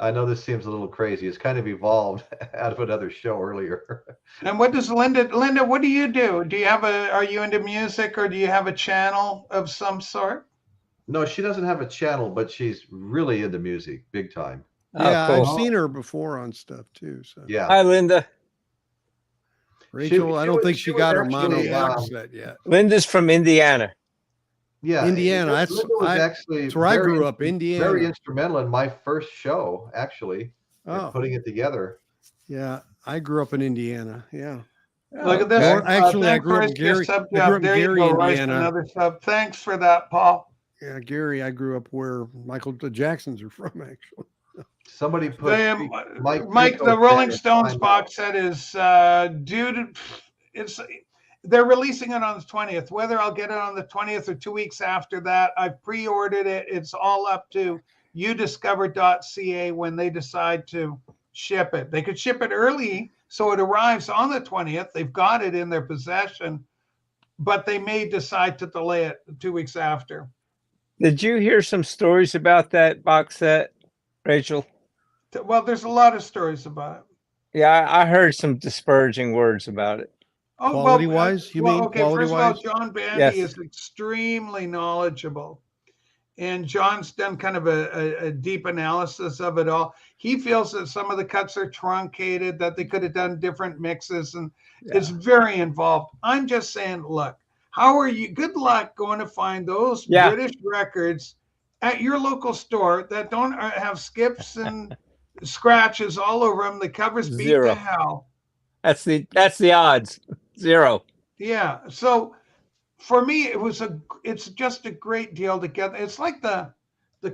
I know this seems a little crazy. It's kind of evolved out of another show earlier. And what does Linda, what do you do? Do you have are you into music, or do you have a channel of some sort? No, she doesn't have a channel, but she's really into music, big time. Yeah, cool. I've seen her before on stuff too. So Yeah. Hi, Linda. Rachel, I don't think she got her mono actually, box set yet. Linda's from Indiana. Yeah, Indiana. Linda was actually that's where I grew up, Indiana. Very instrumental in my first show, actually, in putting it together. Yeah, I grew up in Indiana. Yeah. Look at this. Actually, I grew up in Gary, Indiana. Another sub. Thanks for that, Paul. Yeah, Gary, I grew up where Michael the Jacksons are from, actually. Somebody put Mike, the Rolling Stones box set is due to they're releasing it on the 20th. Whether I'll get it on the 20th or 2 weeks after that, I've pre-ordered it. It's all up to udiscover.ca when they decide to ship it. They could ship it early so it arrives on the 20th. They've got it in their possession, but they may decide to delay it 2 weeks after. Did you hear some stories about that box set, Rachel? Well, there's a lot of stories about it. Yeah, I heard some disparaging words about it. Oh, quality-wise, you mean? Okay, first of all, John Bandy is extremely knowledgeable. And John's done kind of a deep analysis of it all. He feels that some of the cuts are truncated, that they could have done different mixes, and it's very involved. I'm just saying, look, how are you? Good luck going to find those British records at your local store that don't have skips and scratches all over them. The covers beat to hell. That's the odds. 0. Yeah. So for me, it's just a great deal to get. It's like the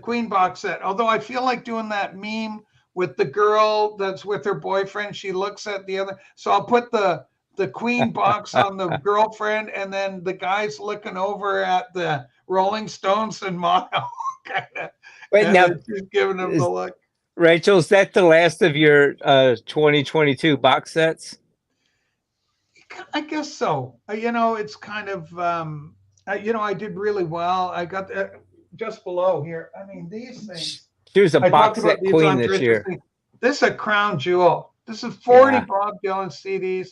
Queen box set. Although I feel like doing that meme with the girl that's with her boyfriend. She looks at the other. So I'll put the Queen box on the girlfriend, and then the guy's looking over at the Rolling Stones and mono. Wait, now just giving them the look. Rachel, is that the last of your 2022 box sets? I guess so. It's kind of, I did really well. I got just below here. I mean, these things. She was a box set queen this year. This is a crown jewel. This is 40 Bob Dylan CDs.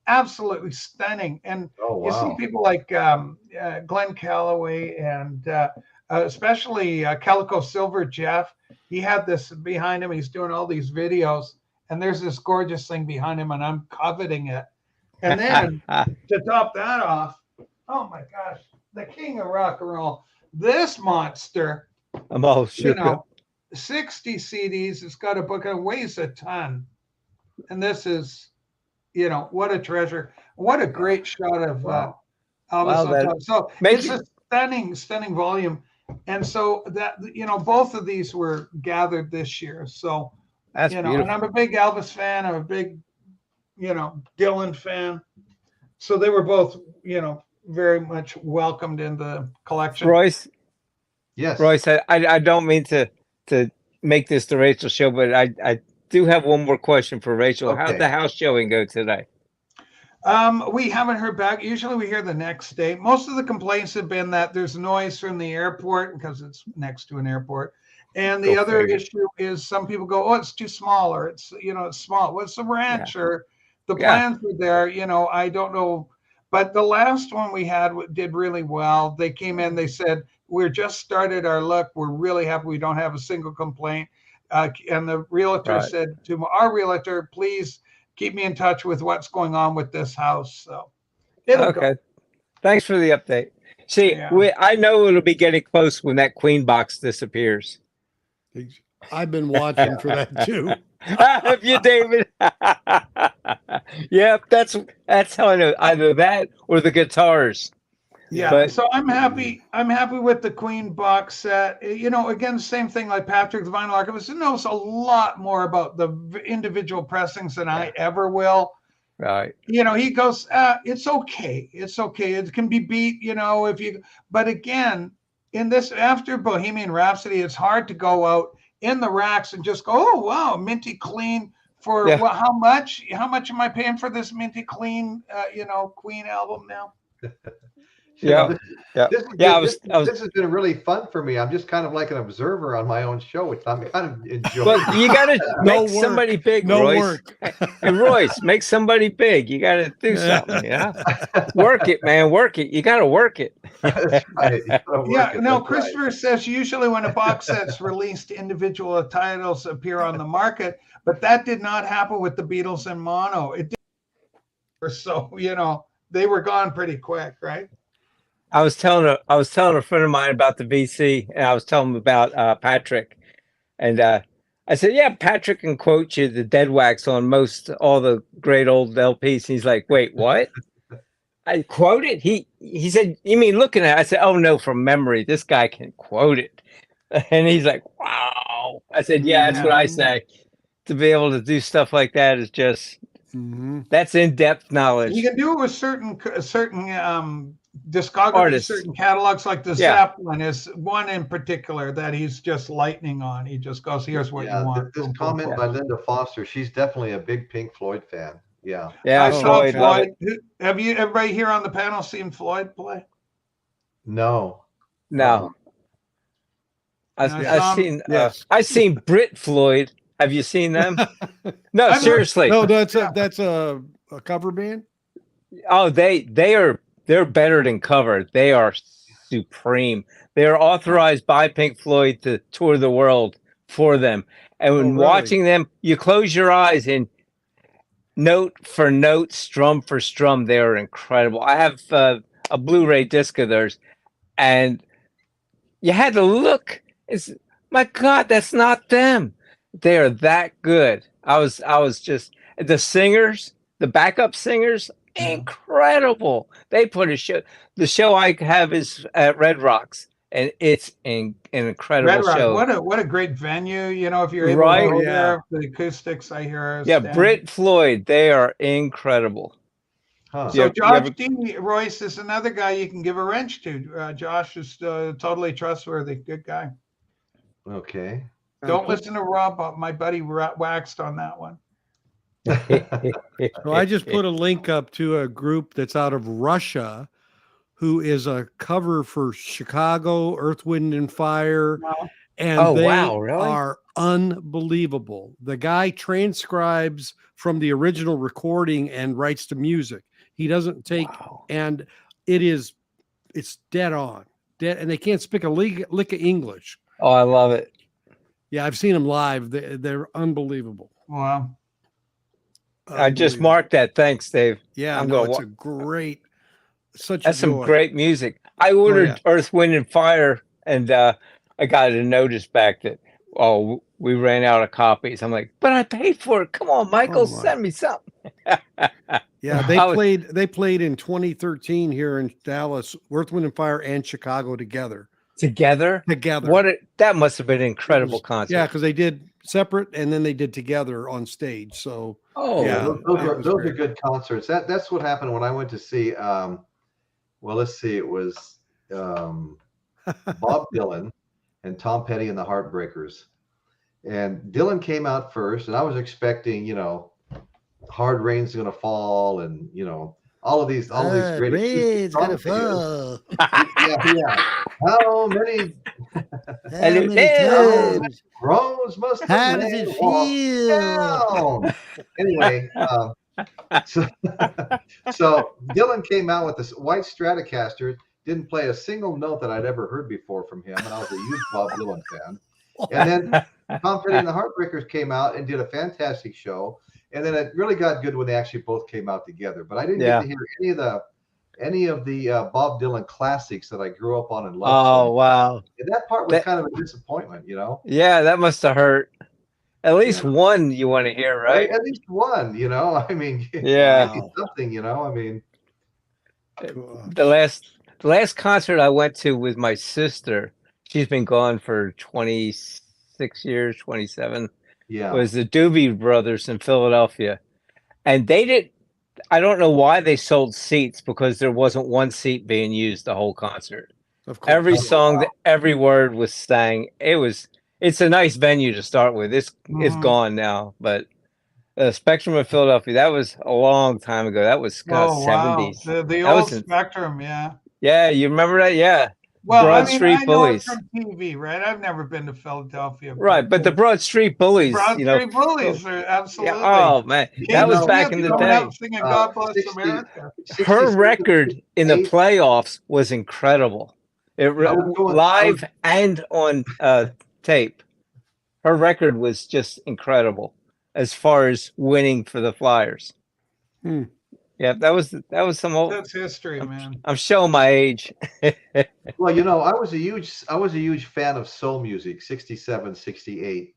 Absolutely stunning. And you see people like Glenn Calloway and especially Calico Silver Jeff. He had this behind him. He's doing all these videos, and there's this gorgeous thing behind him, and I'm coveting it. And then to top that off, oh my gosh, the king of rock and roll, this monster. I'm all sure. 60 CDs. It's got a book and weighs a ton. And this is, what a treasure. What a great shot of Elvis on top. So it's a stunning, stunning volume. And so that, both of these were gathered this year. So, that's beautiful. And I'm a big Elvis fan. I'm a big, Dylan fan. So they were both, very much welcomed in the collection. Royce? Yes. Royce, I don't mean to make this the Rachel show, but I do have one more question for Rachel. Okay. How'd the house showing go today? We haven't heard back. Usually we hear the next day. Most of the complaints have been that there's noise from the airport because it's next to an airport. And the other issue is some people go, oh, it's too small, or it's, it's small. Well, it's a ranch, or the plans were there, I don't know. But the last one we had did really well. They came in, they said, we're just started our look. We're really happy. We don't have a single complaint. And the realtor said to our realtor, please keep me in touch with what's going on with this house. So it'll go. Thanks for the update. See, I know it'll be getting close when that Queen box disappears. I've been watching for that too. Have you, David? Yep, that's how I know. Either that or the guitars. Yeah, so I'm happy with the Queen box set. Again, same thing like Patrick the Vinyl Archivist. He knows a lot more about the individual pressings than I ever will. Right. He goes, it's okay. It's okay. It can be beat, but again, in this after Bohemian Rhapsody, it's hard to go out in the racks and just go, oh wow, minty clean for how much? How much am I paying for this minty clean Queen album now? Yeah. Yeah. This, is Yeah. good. This has been really fun for me. I'm just kind of like an observer on my own show, which I'm kind of enjoying. Well, you got to No make work. somebody big, No Royce. work. Hey, Royce, make somebody big. You got to do something. Yeah. Work it, man. Work it. You got to work it. That's right. You gotta work Yeah, it. no, That's right. Christopher says usually when a box set's released, individual titles appear on the market, but that did not happen with the Beatles in mono. It did. So, they were gone pretty quick, right? I was telling a friend of mine about the VC, and I was telling him about Patrick, and I said, "Yeah, Patrick can quote you the dead wax on most all the great old LPs." And he's like, "Wait, what?" I quote it. He said, "You mean looking at it?" I said, "Oh no, from memory. This guy can quote it." And he's like, "Wow." I said, "Yeah, that's what I say." To be able to do stuff like that is just that's in-depth knowledge. You can do it with certain discography, Artists. certain catalogs, like the Zeppelin is one in particular that he's just lightning on. He just goes, "Here's what you want." This comment by Linda Foster, she's definitely a big Pink Floyd fan. Yeah. I saw Floyd. Floyd. Have you everybody here on the panel seen Floyd play? No. No. I've seen Brit Floyd. Have you seen them? No, seriously. No, that's a cover band. Oh, they're better than cover. They are supreme. They are authorized by Pink Floyd to tour the world for them. And when watching them, you close your eyes and note for note, strum for strum, they are incredible. I have a Blu-ray disc of theirs, and you had to look. My God, that's not them. They are that good. I was just the singers, the backup singers, incredible. They put a show. The show I have is at Red Rocks, and it's an incredible show. What a great venue. If you're able to go there, the acoustics I hear. Brit Floyd, they are incredible. Huh. So Josh D. Royce is another guy you can give a wrench to. Josh is totally trustworthy. Good guy. Okay. Don't listen to Rob. My buddy waxed on that one. So I just put a link up to a group that's out of Russia who is a cover for Chicago, Earth, Wind, and Fire. Wow. And they are unbelievable. The guy transcribes from the original recording and writes the music. He doesn't take, and it's dead on. And they can't speak a lick of English. Oh, I love it. Yeah, I've seen them live. They're unbelievable. Wow. I just marked that. Thanks, Dave. Yeah, it's a great, that's some great music. I ordered Earth, Wind, and Fire, and I got a notice back that, we ran out of copies. I'm like, but I paid for it. Come on, Michael, send me something. Yeah, they played in 2013 here in Dallas, Earth, Wind, and Fire and Chicago together. Together? That must have been an incredible concert. Yeah, because they did separate and then they did together on stage. So those are good concerts. That's what happened when I went to see let's see, it was Bob Dylan and Tom Petty and the Heartbreakers. And Dylan came out first, and I was expecting, Hard Rain's Gonna Fall, and all of these great rain's gonna fall. Yeah. How many times? Rose must How does it feel? Down. Anyway, so Dylan came out with this white Stratocaster, didn't play a single note that I'd ever heard before from him, and I was a huge Bob Dylan fan. And then Tom Petty and the Heartbreakers came out and did a fantastic show. And then it really got good when they actually both came out together. But I didn't get to hear any of the Bob Dylan classics that I grew up on and loved. Oh, wow. And that part was kind of a disappointment, Yeah, that must have hurt. At least one you want to hear, right? At least one, I mean, something, I mean. The last concert I went to with my sister, she's been gone for 26 years, 27. Yeah. Was the Doobie Brothers in Philadelphia. And I don't know why they sold seats, because there wasn't one seat being used the whole concert. Of course. Every song, every word was sang. It's a nice venue to start with. It's gone now, but Spectrum of Philadelphia, that was a long time ago. That was 70s. The old Spectrum, yeah. Yeah, you remember that? Yeah. Well, Broad I mean, Street I know it Bullies. from TV, right? I've never been to Philadelphia. Right, but the Broad Street Bullies, Broad you know. Street Bullies are absolutely. Yeah, oh man, that was back in the coming day. out singing "God Bless 60 America." Her record in the 68. playoffs was incredible. Live and on tape. Her record was just incredible as far as winning for the Flyers. Yeah, that was some old. That's history, man. I'm showing my age. Well, you know, I was a huge fan of soul music, 67, 68.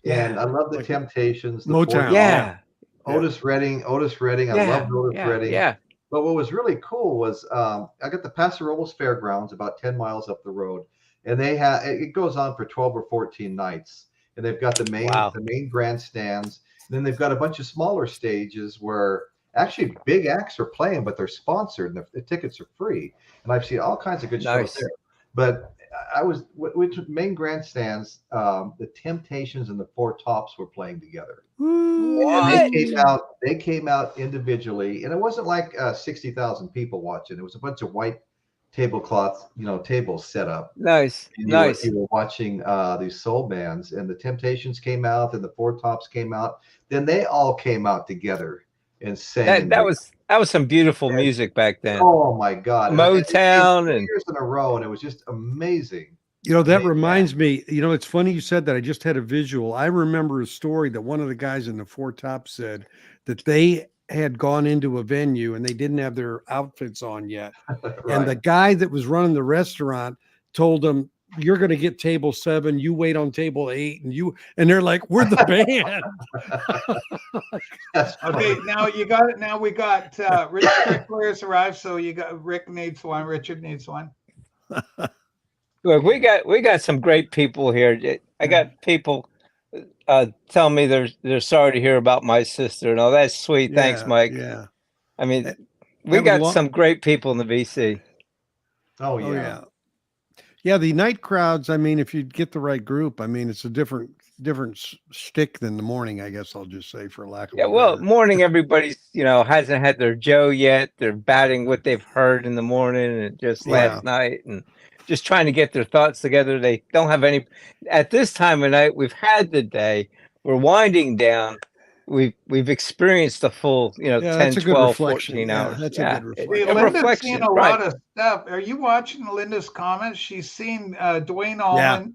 And I love the like Temptations, the Motown. Four- Otis Redding. I loved Otis Redding. Yeah. But what was really cool was I got the Paso Robles Fairgrounds about 10 miles up the road, and it goes on for 12 or 14 nights. And they've got the main grandstands, and then they've got a bunch of smaller stages where actually big acts are playing, but they're sponsored and the tickets are free. And I've seen all kinds of good shows there. But I was with main grandstands, the Temptations and the Four Tops were playing together. And they came out individually, and it wasn't like 60,000 people watching. It was a bunch of white tablecloth, tables set up. Nice. You were watching these soul bands, and the Temptations came out, and the Four Tops came out. Then they all came out together and sang. That was some beautiful music back then. Oh my God! Motown and years in a row, and it was just amazing. That reminds me. It's funny you said that. I just had a visual. I remember a story that one of the guys in the Four Tops said that they had gone into a venue and they didn't have their outfits on yet. Right. And the guy that was running the restaurant told them, "You're going to get table 7. You wait on table 8." And they're like, "We're the band." Okay, now you got it. Now we got Rich Strickler has arrived. So you got Rick needs one. Richard needs one. Look, we got some great people here. I got people tell me they're sorry to hear about my sister. No, that's sweet. Thanks, Mike. Yeah. I mean, we got some great people in the VC. Oh yeah. Yeah, the night crowds, I mean, if you get the right group, I mean, it's a different shtick than the morning, I guess I'll just say, for lack of a well, better. morning, everybody's, hasn't had their Joe yet. They're batting what they've heard in the morning and just last night and just trying to get their thoughts together. They don't have any, at this time of night, we've had the day, we're winding down. We've experienced the full, 10, 12, 14 hours. That's a good reflection. Linda's seen a lot of stuff. Are you watching Linda's comments? She's seen Dwayne Allman. Yeah.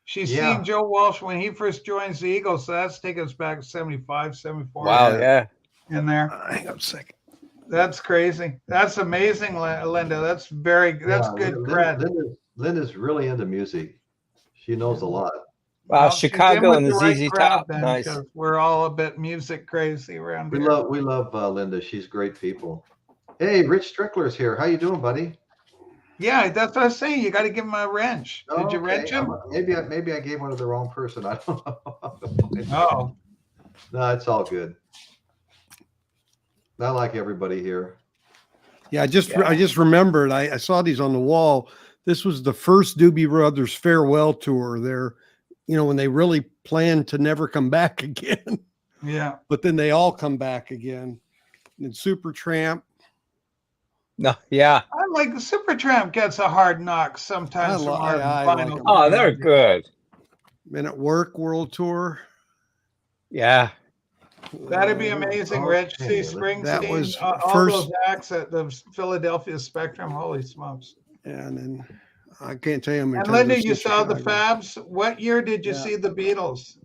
She's seen Joe Walsh when he first joins the Eagles. So that's taken us back 75, 74. Wow, yeah. In there. Hang on a second. That's crazy. That's amazing, Linda. That's good cred. Linda's really into music. She knows a lot. Wow, Chicago and the ZZ Top. Nice. We're all a bit music crazy around here. We love Linda. She's great people. Hey, Rich Strickler's here. How you doing, buddy? Yeah, that's what I was saying. You got to give him a wrench. Did you wrench him? Maybe I gave one to the wrong person. I don't know. Oh. No, it's all good. Not like everybody here. Yeah, I just remembered. I saw these on the wall. This was the first Doobie Brothers farewell tour. There. When they really planned to never come back again. Yeah. But then they all come back again. And Supertramp. No, yeah. I like Supertramp gets a hard knock sometimes. Oh, they're good. Men at Work World Tour. Yeah. That'd be amazing, Rich. See Springsteen. That was all those acts at the Philadelphia Spectrum. Holy smokes. And then I can't tell you. And Linda, you saw the Fabs. What year did you see the Beatles?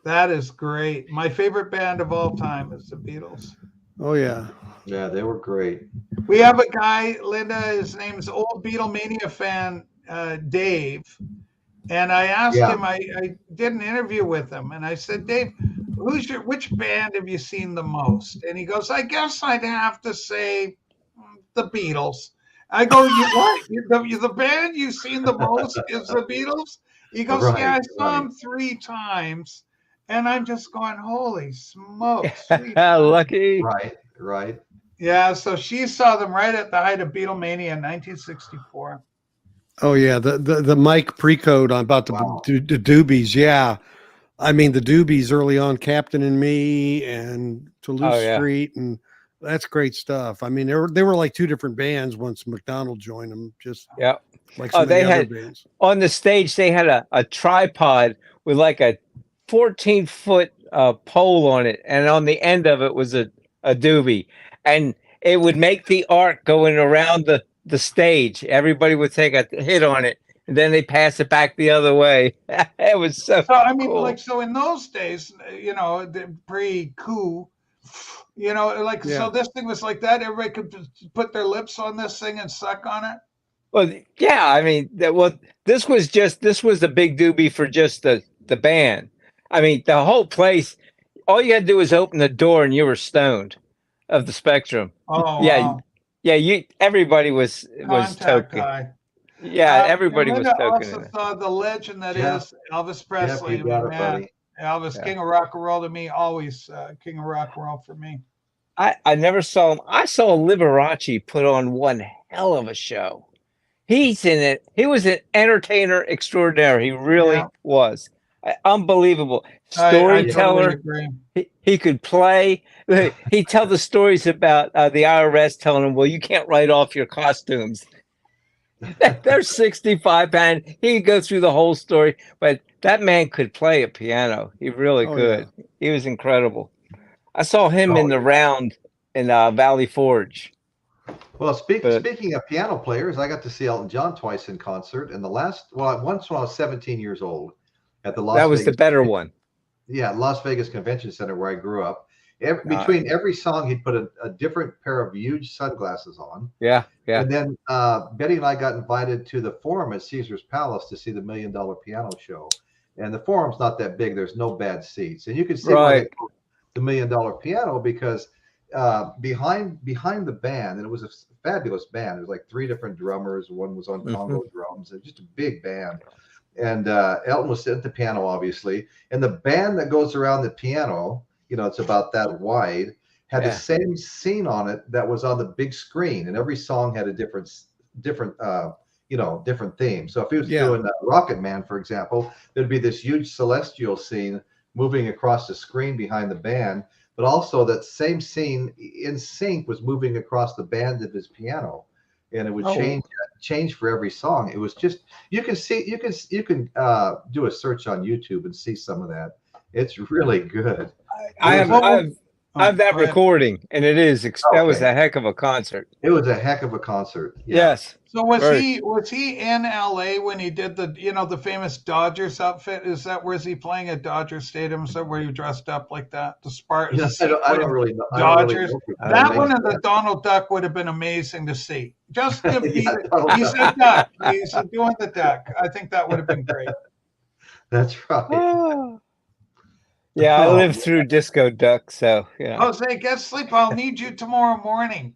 That is great. My favorite band of all time is the Beatles. Oh yeah. Yeah, they were great. We have a guy, Linda, his name's old Beatlemania fan, Dave. And I asked him, I did an interview with him, and I said, Dave, which band have you seen the most? And he goes, I guess I'd have to say the Beatles. I go, the band you've seen the most is the Beatles? He goes, I saw them 3 times. And I'm just going, holy smokes. Lucky. Right. Yeah, so she saw them right at the height of Beatlemania in 1964. Oh, yeah, the Mike Precoat about the Doobies, yeah. I mean, the Doobies early on, Captain and Me and Toulouse Street. And That's great stuff. I mean, they were like two different bands once McDonald joined them, just Yeah. like some of the other bands. On the stage, they had a tripod with like a 14-foot pole on it, and on the end of it was a doobie, and it would make the arc going around the stage. Everybody would take a hit on it, and then they pass it back the other way. It was so I mean, cool. like, so in those days, you know, the pre-coup, you know, like, so this thing was like that. Everybody could put their lips on this thing and suck on it. Well, yeah, I mean, this was a big doobie for just the band. I mean, the whole place, all you had to do was open the door and you were stoned of the spectrum. Oh, yeah. wow. Yeah, everybody was toking. High. Yeah, everybody was toking. Also saw the legend that is Elvis Presley. You got it, buddy. Elvis, King of Rock and Roll to me, always King of Rock and Roll for me. I never saw him. I saw Liberace put on one hell of a show. He's in it. He was an entertainer extraordinaire. He really was. Unbelievable. Storyteller. He could play. He'd tell the stories about the IRS telling him, well, you can't write off your costumes. They're 65 pounds. He'd go through the whole story, but that man could play a piano. He really could. Yeah. He was incredible. I saw him in the round in Valley Forge. Well, speaking of piano players, I got to see Elton John twice in concert. And once when I was 17 years old at the Las Vegas. That was the better one. Yeah, Las Vegas Convention Center where I grew up. Between every song, he'd put a different pair of huge sunglasses on. Yeah, yeah. And then Betty and I got invited to the Forum at Caesar's Palace to see the $1 Million Piano Show. And the Forum's not that big. There's no bad seats. And you can see why they put the $1 Million Piano, because behind the band, and it was a fabulous band. There was like 3 different drummers. One was on Congo drums. It's just a big band. And Elton was sitting at the piano, obviously. And the band that goes around the piano, you know, it's about that wide, had the same scene on it that was on the big screen. And every song had a different theme. So if he was doing Rocket Man, for example, there'd be this huge celestial scene moving across the screen behind the band. But also that same scene in sync was moving across the band of his piano, and it would change for every song. It was just, you can do a search on YouTube and see some of that. It's really good. I have that recording, and it is that was a heck of a concert. It was a heck of a concert. Yeah. Yes. So was he in LA when he did the famous Dodgers outfit? Was he playing at Dodger Stadium where you dressed up like that? The Spartans. I don't really know. Dodgers. That one and the Donald Duck would have been amazing to see. Just to be, he's a duck. He's doing the duck. I think that would have been great. That's right. Yeah, I lived through Disco Duck, so yeah. Jose, get sleep. I'll need you tomorrow morning.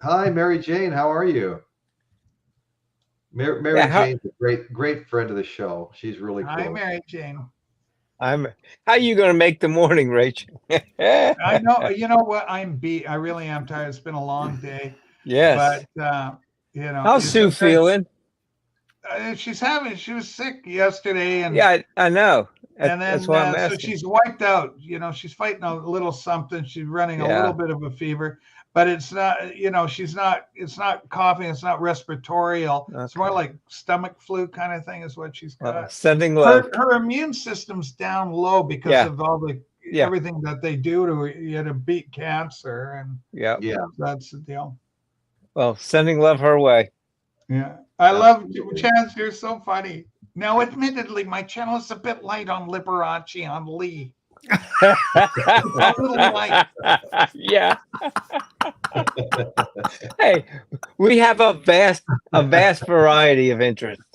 Hi, Mary Jane. How are you? Mary Jane's a great friend of the show. She's really cool. Hi, Mary Jane. How are you going to make the morning, Rachel? I know. You know what? I'm beat. I really am tired. It's been a long day. Yes. But how's Sue feeling? She was sick yesterday, and I know. And then so she's wiped out. You know, she's fighting a little something. She's running a little bit of a fever, but it's not. You know, it's not coughing. It's not respiratory. Okay. It's more like stomach flu kind of thing is what she's got. Sending love. Her immune system's down low because of all the everything that they do to beat cancer, and that's the deal. Well, sending love her way. Yeah, I love Chance. You're so funny. Now, admittedly, my channel is a bit light on Liberace on Lee. A little light. Yeah. Hey, we have a vast variety of interests.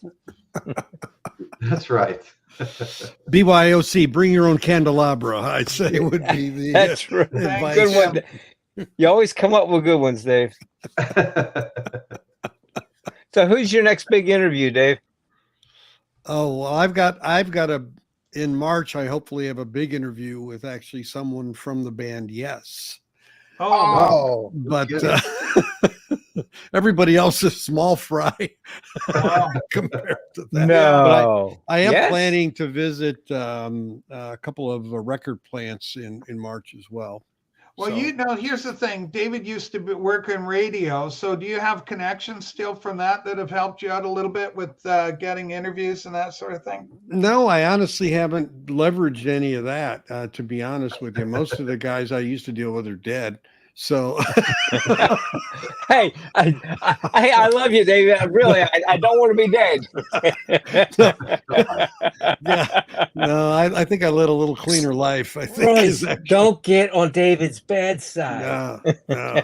That's right. BYOC, bring your own candelabra, I'd say would be the That's right. advice. Good one. You always come up with good ones, Dave. So who's your next big interview, Dave? Oh, well, I've got in March, I hopefully have a big interview with actually someone from the band Yes. But everybody else is small fry compared to that. No, but I am planning to visit a couple of record plants in March as well. Well, So- here's the thing. David used to work in radio. So do you have connections still from that have helped you out a little bit with getting interviews and that sort of thing? No, I honestly haven't leveraged any of that, to be honest with you. Most of the guys I used to deal with are dead. So Hey, I love you, David. Really, I don't want to be dead. yeah, no, I think I led a little cleaner life. I think Royce, is actually, don't get on David's bad side. no.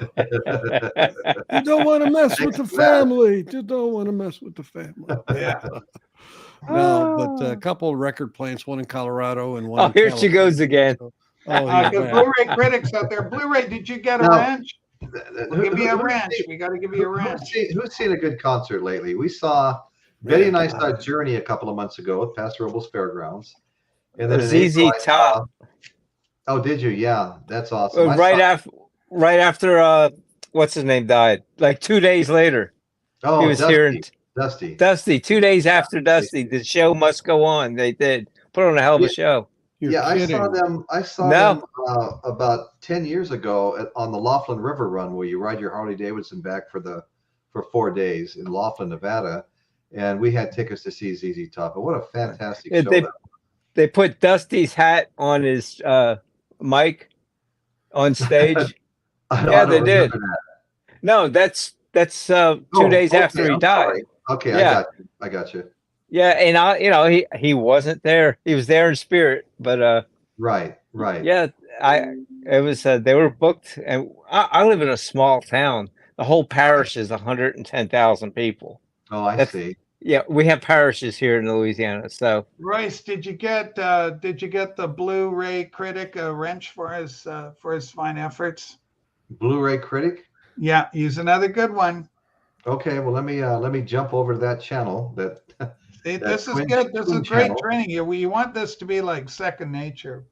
You don't want to mess with the family. You don't want to mess with the family. Yeah. No, but a couple of record plants, one in Colorado and one. Oh, in here she goes California. again. So- oh, he's back. Blu-ray critics out there. Blu-ray, did you get a No. wrench? We'll give you a wrench. We got to give you a wrench. Who's seen a good concert lately? We saw Betty and I saw Journey a couple of months ago at Paso Robles Fairgrounds, and then in ZZ April I saw- Top. Oh, did you? Yeah, that's awesome. Right after what's his name died, like 2 days later. Oh, He was Dusty, here in Dusty. Dusty. 2 days after Dusty, the show must go on. They did put on a hell of a show. You're Yeah, kidding. I saw them about 10 years ago on the Laughlin River Run, where you ride your Harley Davidson back for 4 days in Laughlin, Nevada, and we had tickets to see ZZ Top. But what a fantastic show! They put Dusty's hat on his mic on stage. Yeah, they did. No, that's 2 days after he died. Sorry. Okay, Yeah. I got you. Yeah, and he wasn't there. He was there in spirit, but Right. yeah, it was they were booked, and I live in a small town. The whole parish is 110,000 people. Oh, I see. Yeah, we have parishes here in Louisiana. So Royce, did you get the Blu-ray critic a wrench for his fine efforts? Blu-ray critic. Yeah, he's another good one. Okay, well let me jump over to that channel. This is Twin- good. This is Twin great channel. training. You want this to be like second nature.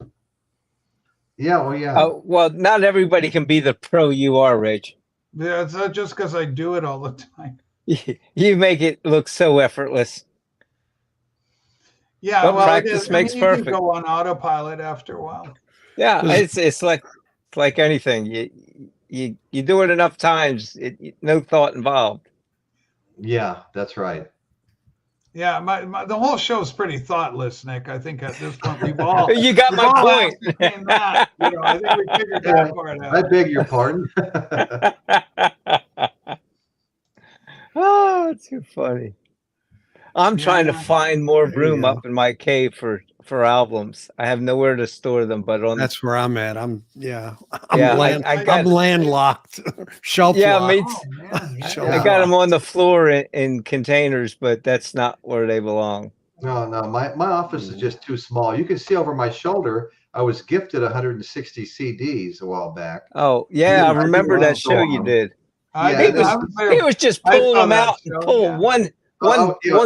Yeah, well, yeah. well, not everybody can be the pro you are, Rich. Yeah, it's not just because I do it all the time. You make it look so effortless. Yeah, But well, practice makes you can perfect. go on autopilot after a while. Yeah, it's like anything. You do it enough times, no thought involved. Yeah, that's right. Yeah, the whole show is pretty thoughtless, Nick. I think at this point we've all You got we've my all point. ascertained that. I think we figured that part I out. beg your pardon. Oh, it's too funny. I'm trying to Yeah. find more room go. up in my cave for albums. I have nowhere to store them, but on That's where I'm at. I'm I landlocked. Shelf yeah, locked. me Oh, man. Shelf I got them on the floor in containers, but that's not where they belong. No, my office is just too small. You can see over my shoulder. I was gifted 160 CDs a while back. Oh yeah, Yeah, I remember I that did show well you on did. Yeah, He was just I pulling saw them that out show, and pulling yeah.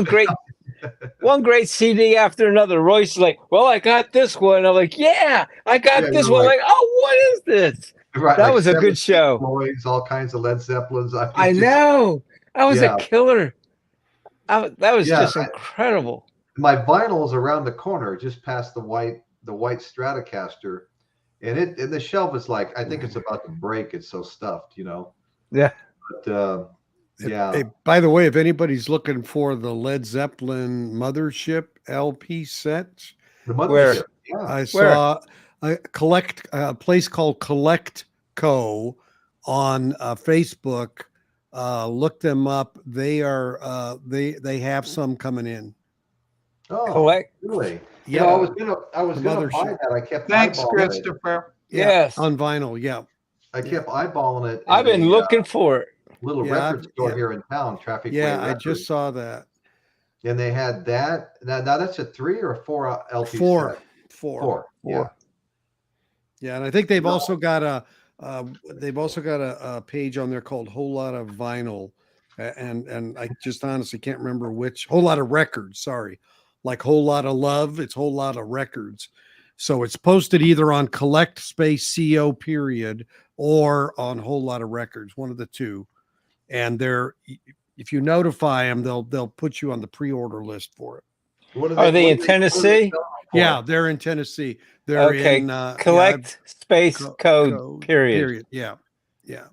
one great CD after another. Royce is like, well, I got this one. I'm like, yeah, I got Yeah, this you're one. like- Like, oh, what is this? Right, That like was a good 7 show. Floyds, all kinds of Led Zeppelins. I know. That was Yeah. a killer. That was Yeah, just incredible. My vinyl is around the corner, just past the white Stratocaster, and the shelf is like, I think it's about to break. It's so stuffed, Yeah. But yeah. Hey, by the way, if anybody's looking for the Led Zeppelin Mothership LP sets, The Where? mothership. Yeah. I saw a place called Collect Co on Facebook. Look them up. They are they have some coming in. Oh, Collect. really? Yeah, I was gonna buy mothership. that. I kept Thanks, eyeballing Christopher. Yes. on vinyl. Yeah, it. I kept eyeballing it. I've in been a, looking for it. little Yeah, record store yeah. here in town, Traffic yeah. Way I Records. just saw that. And they had that. Now that's a 3 or 4 LP Four. set? 4. Yeah. Yeah, and I think they've No. also got a page on there called Whole Lot of Vinyl, and I just honestly can't remember which. Whole Lot of Records, sorry, like Whole Lot of Love. It's Whole Lot of Records. So it's posted either on Collect Space CO period or on Whole Lot of Records, one of the two. And if you notify them, they'll put you on the pre-order list for it. What Are they in what do Tennessee? sell? Yeah, they're in Tennessee. They're Okay. in Collect space code, period. Period. Yeah. Yeah.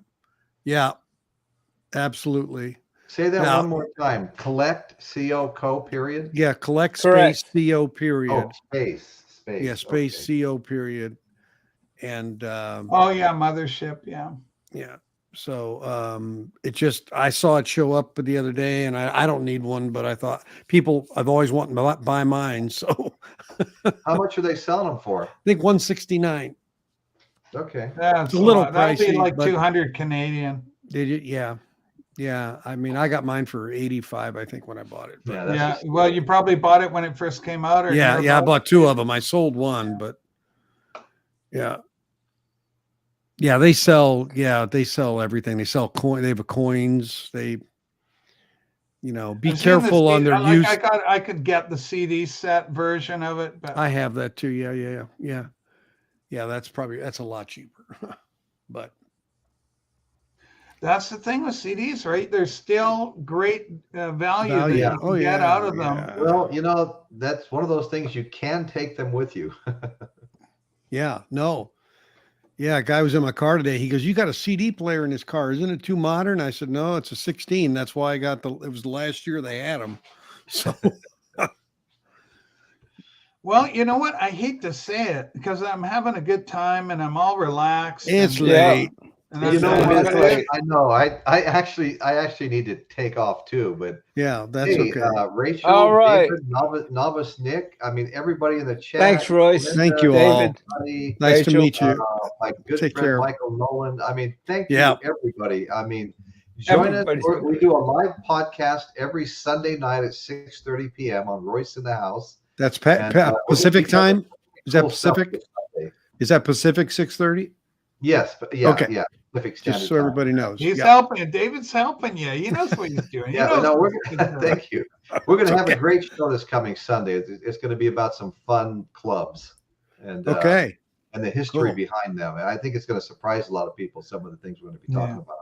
Yeah. Absolutely. Say that Now- one more time. Collect CO period. Yeah. Collect Correct. space CO period. Oh, space. Yeah. Space Okay. CO period. And Oh yeah, mothership. Yeah. yeah. So it just, I saw it show up the other day, and I don't need one, but I thought I've always wanted to buy mine. So How much are they selling them for? I think 169. Okay. That's a little that'd be pricey, like but- 200 Canadian. Did you? Yeah. Yeah. I mean, I got mine for 85, I think, when I bought it. But Yeah, that's Yeah. just- Well, you probably bought it when it first came out, or yeah. never Yeah. I bought bought two of them. I sold one, but yeah. Yeah. They sell everything. They sell coin. They have coins. They, be I've seen the careful on CD their like use. I could get the CD set version of it, but I have that too. Yeah. Yeah. Yeah. Yeah. That's a lot cheaper, but that's the thing with CDs, right? There's still great value that Value. you can get out of them. Yeah. Well, that's one of those things you can take them with you. Yeah, no. Yeah, a guy was in my car today. He goes, "You got a CD player in this car. Isn't it too modern?" I said, "No, it's a 16. That's why I got it was the last year they had them." So Well, you know what? I hate to say it because I'm having a good time and I'm all relaxed. it's and, late. and You that's know all what? it is. I know. I actually need to take off too. But Yeah, that's hey, okay. Rachel, All right. David, Novice Nick. I mean, everybody in the chat. Thanks, Royce. Thank you David. all. Buddy, Nice to Rachel, meet you. my good Take friend care. Michael Noland. I mean, thank Yeah. you, everybody. I mean, join Everybody's us. We do a live podcast every Sunday night at 6:30 p.m. on Royce in the House. That's And, we're Pacific gonna be time. Is that cool stuff Pacific? this Sunday. Is that Pacific 6:30? Yes, but yeah, Okay. yeah. Pacific Standard Just so Time. everybody knows. He's Yeah. helping. David's helping you. He knows what he's doing. He Yeah, knows no, what we're he's gonna, doing. thank you. We're going to have Okay. a great show this coming Sunday. It's going to be about some fun clubs and Okay. and the history Cool. behind them. And I think it's going to surprise a lot of people. Some of the things we're going to be talking Yeah. about.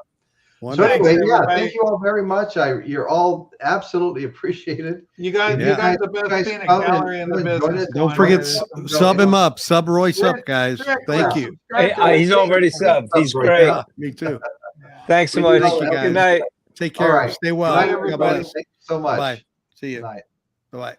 So Wonderful. anyway, Thanks, yeah, everybody. thank you all very much. You're all absolutely appreciated. You guys, Yeah. you guys, the You best guys peanut come and gallery in the join us. business. Don't going forget, on there. sub him up. Sub Royce up, guys. Thank Yeah. you. Hey, he's already subbed. He's great. Yeah, me too. Thanks so We do much. all that, guys. Good night. Take All care. right. Stay Good well. night, God everybody. bless. Thank you so much. Bye. See you. Good night. Bye.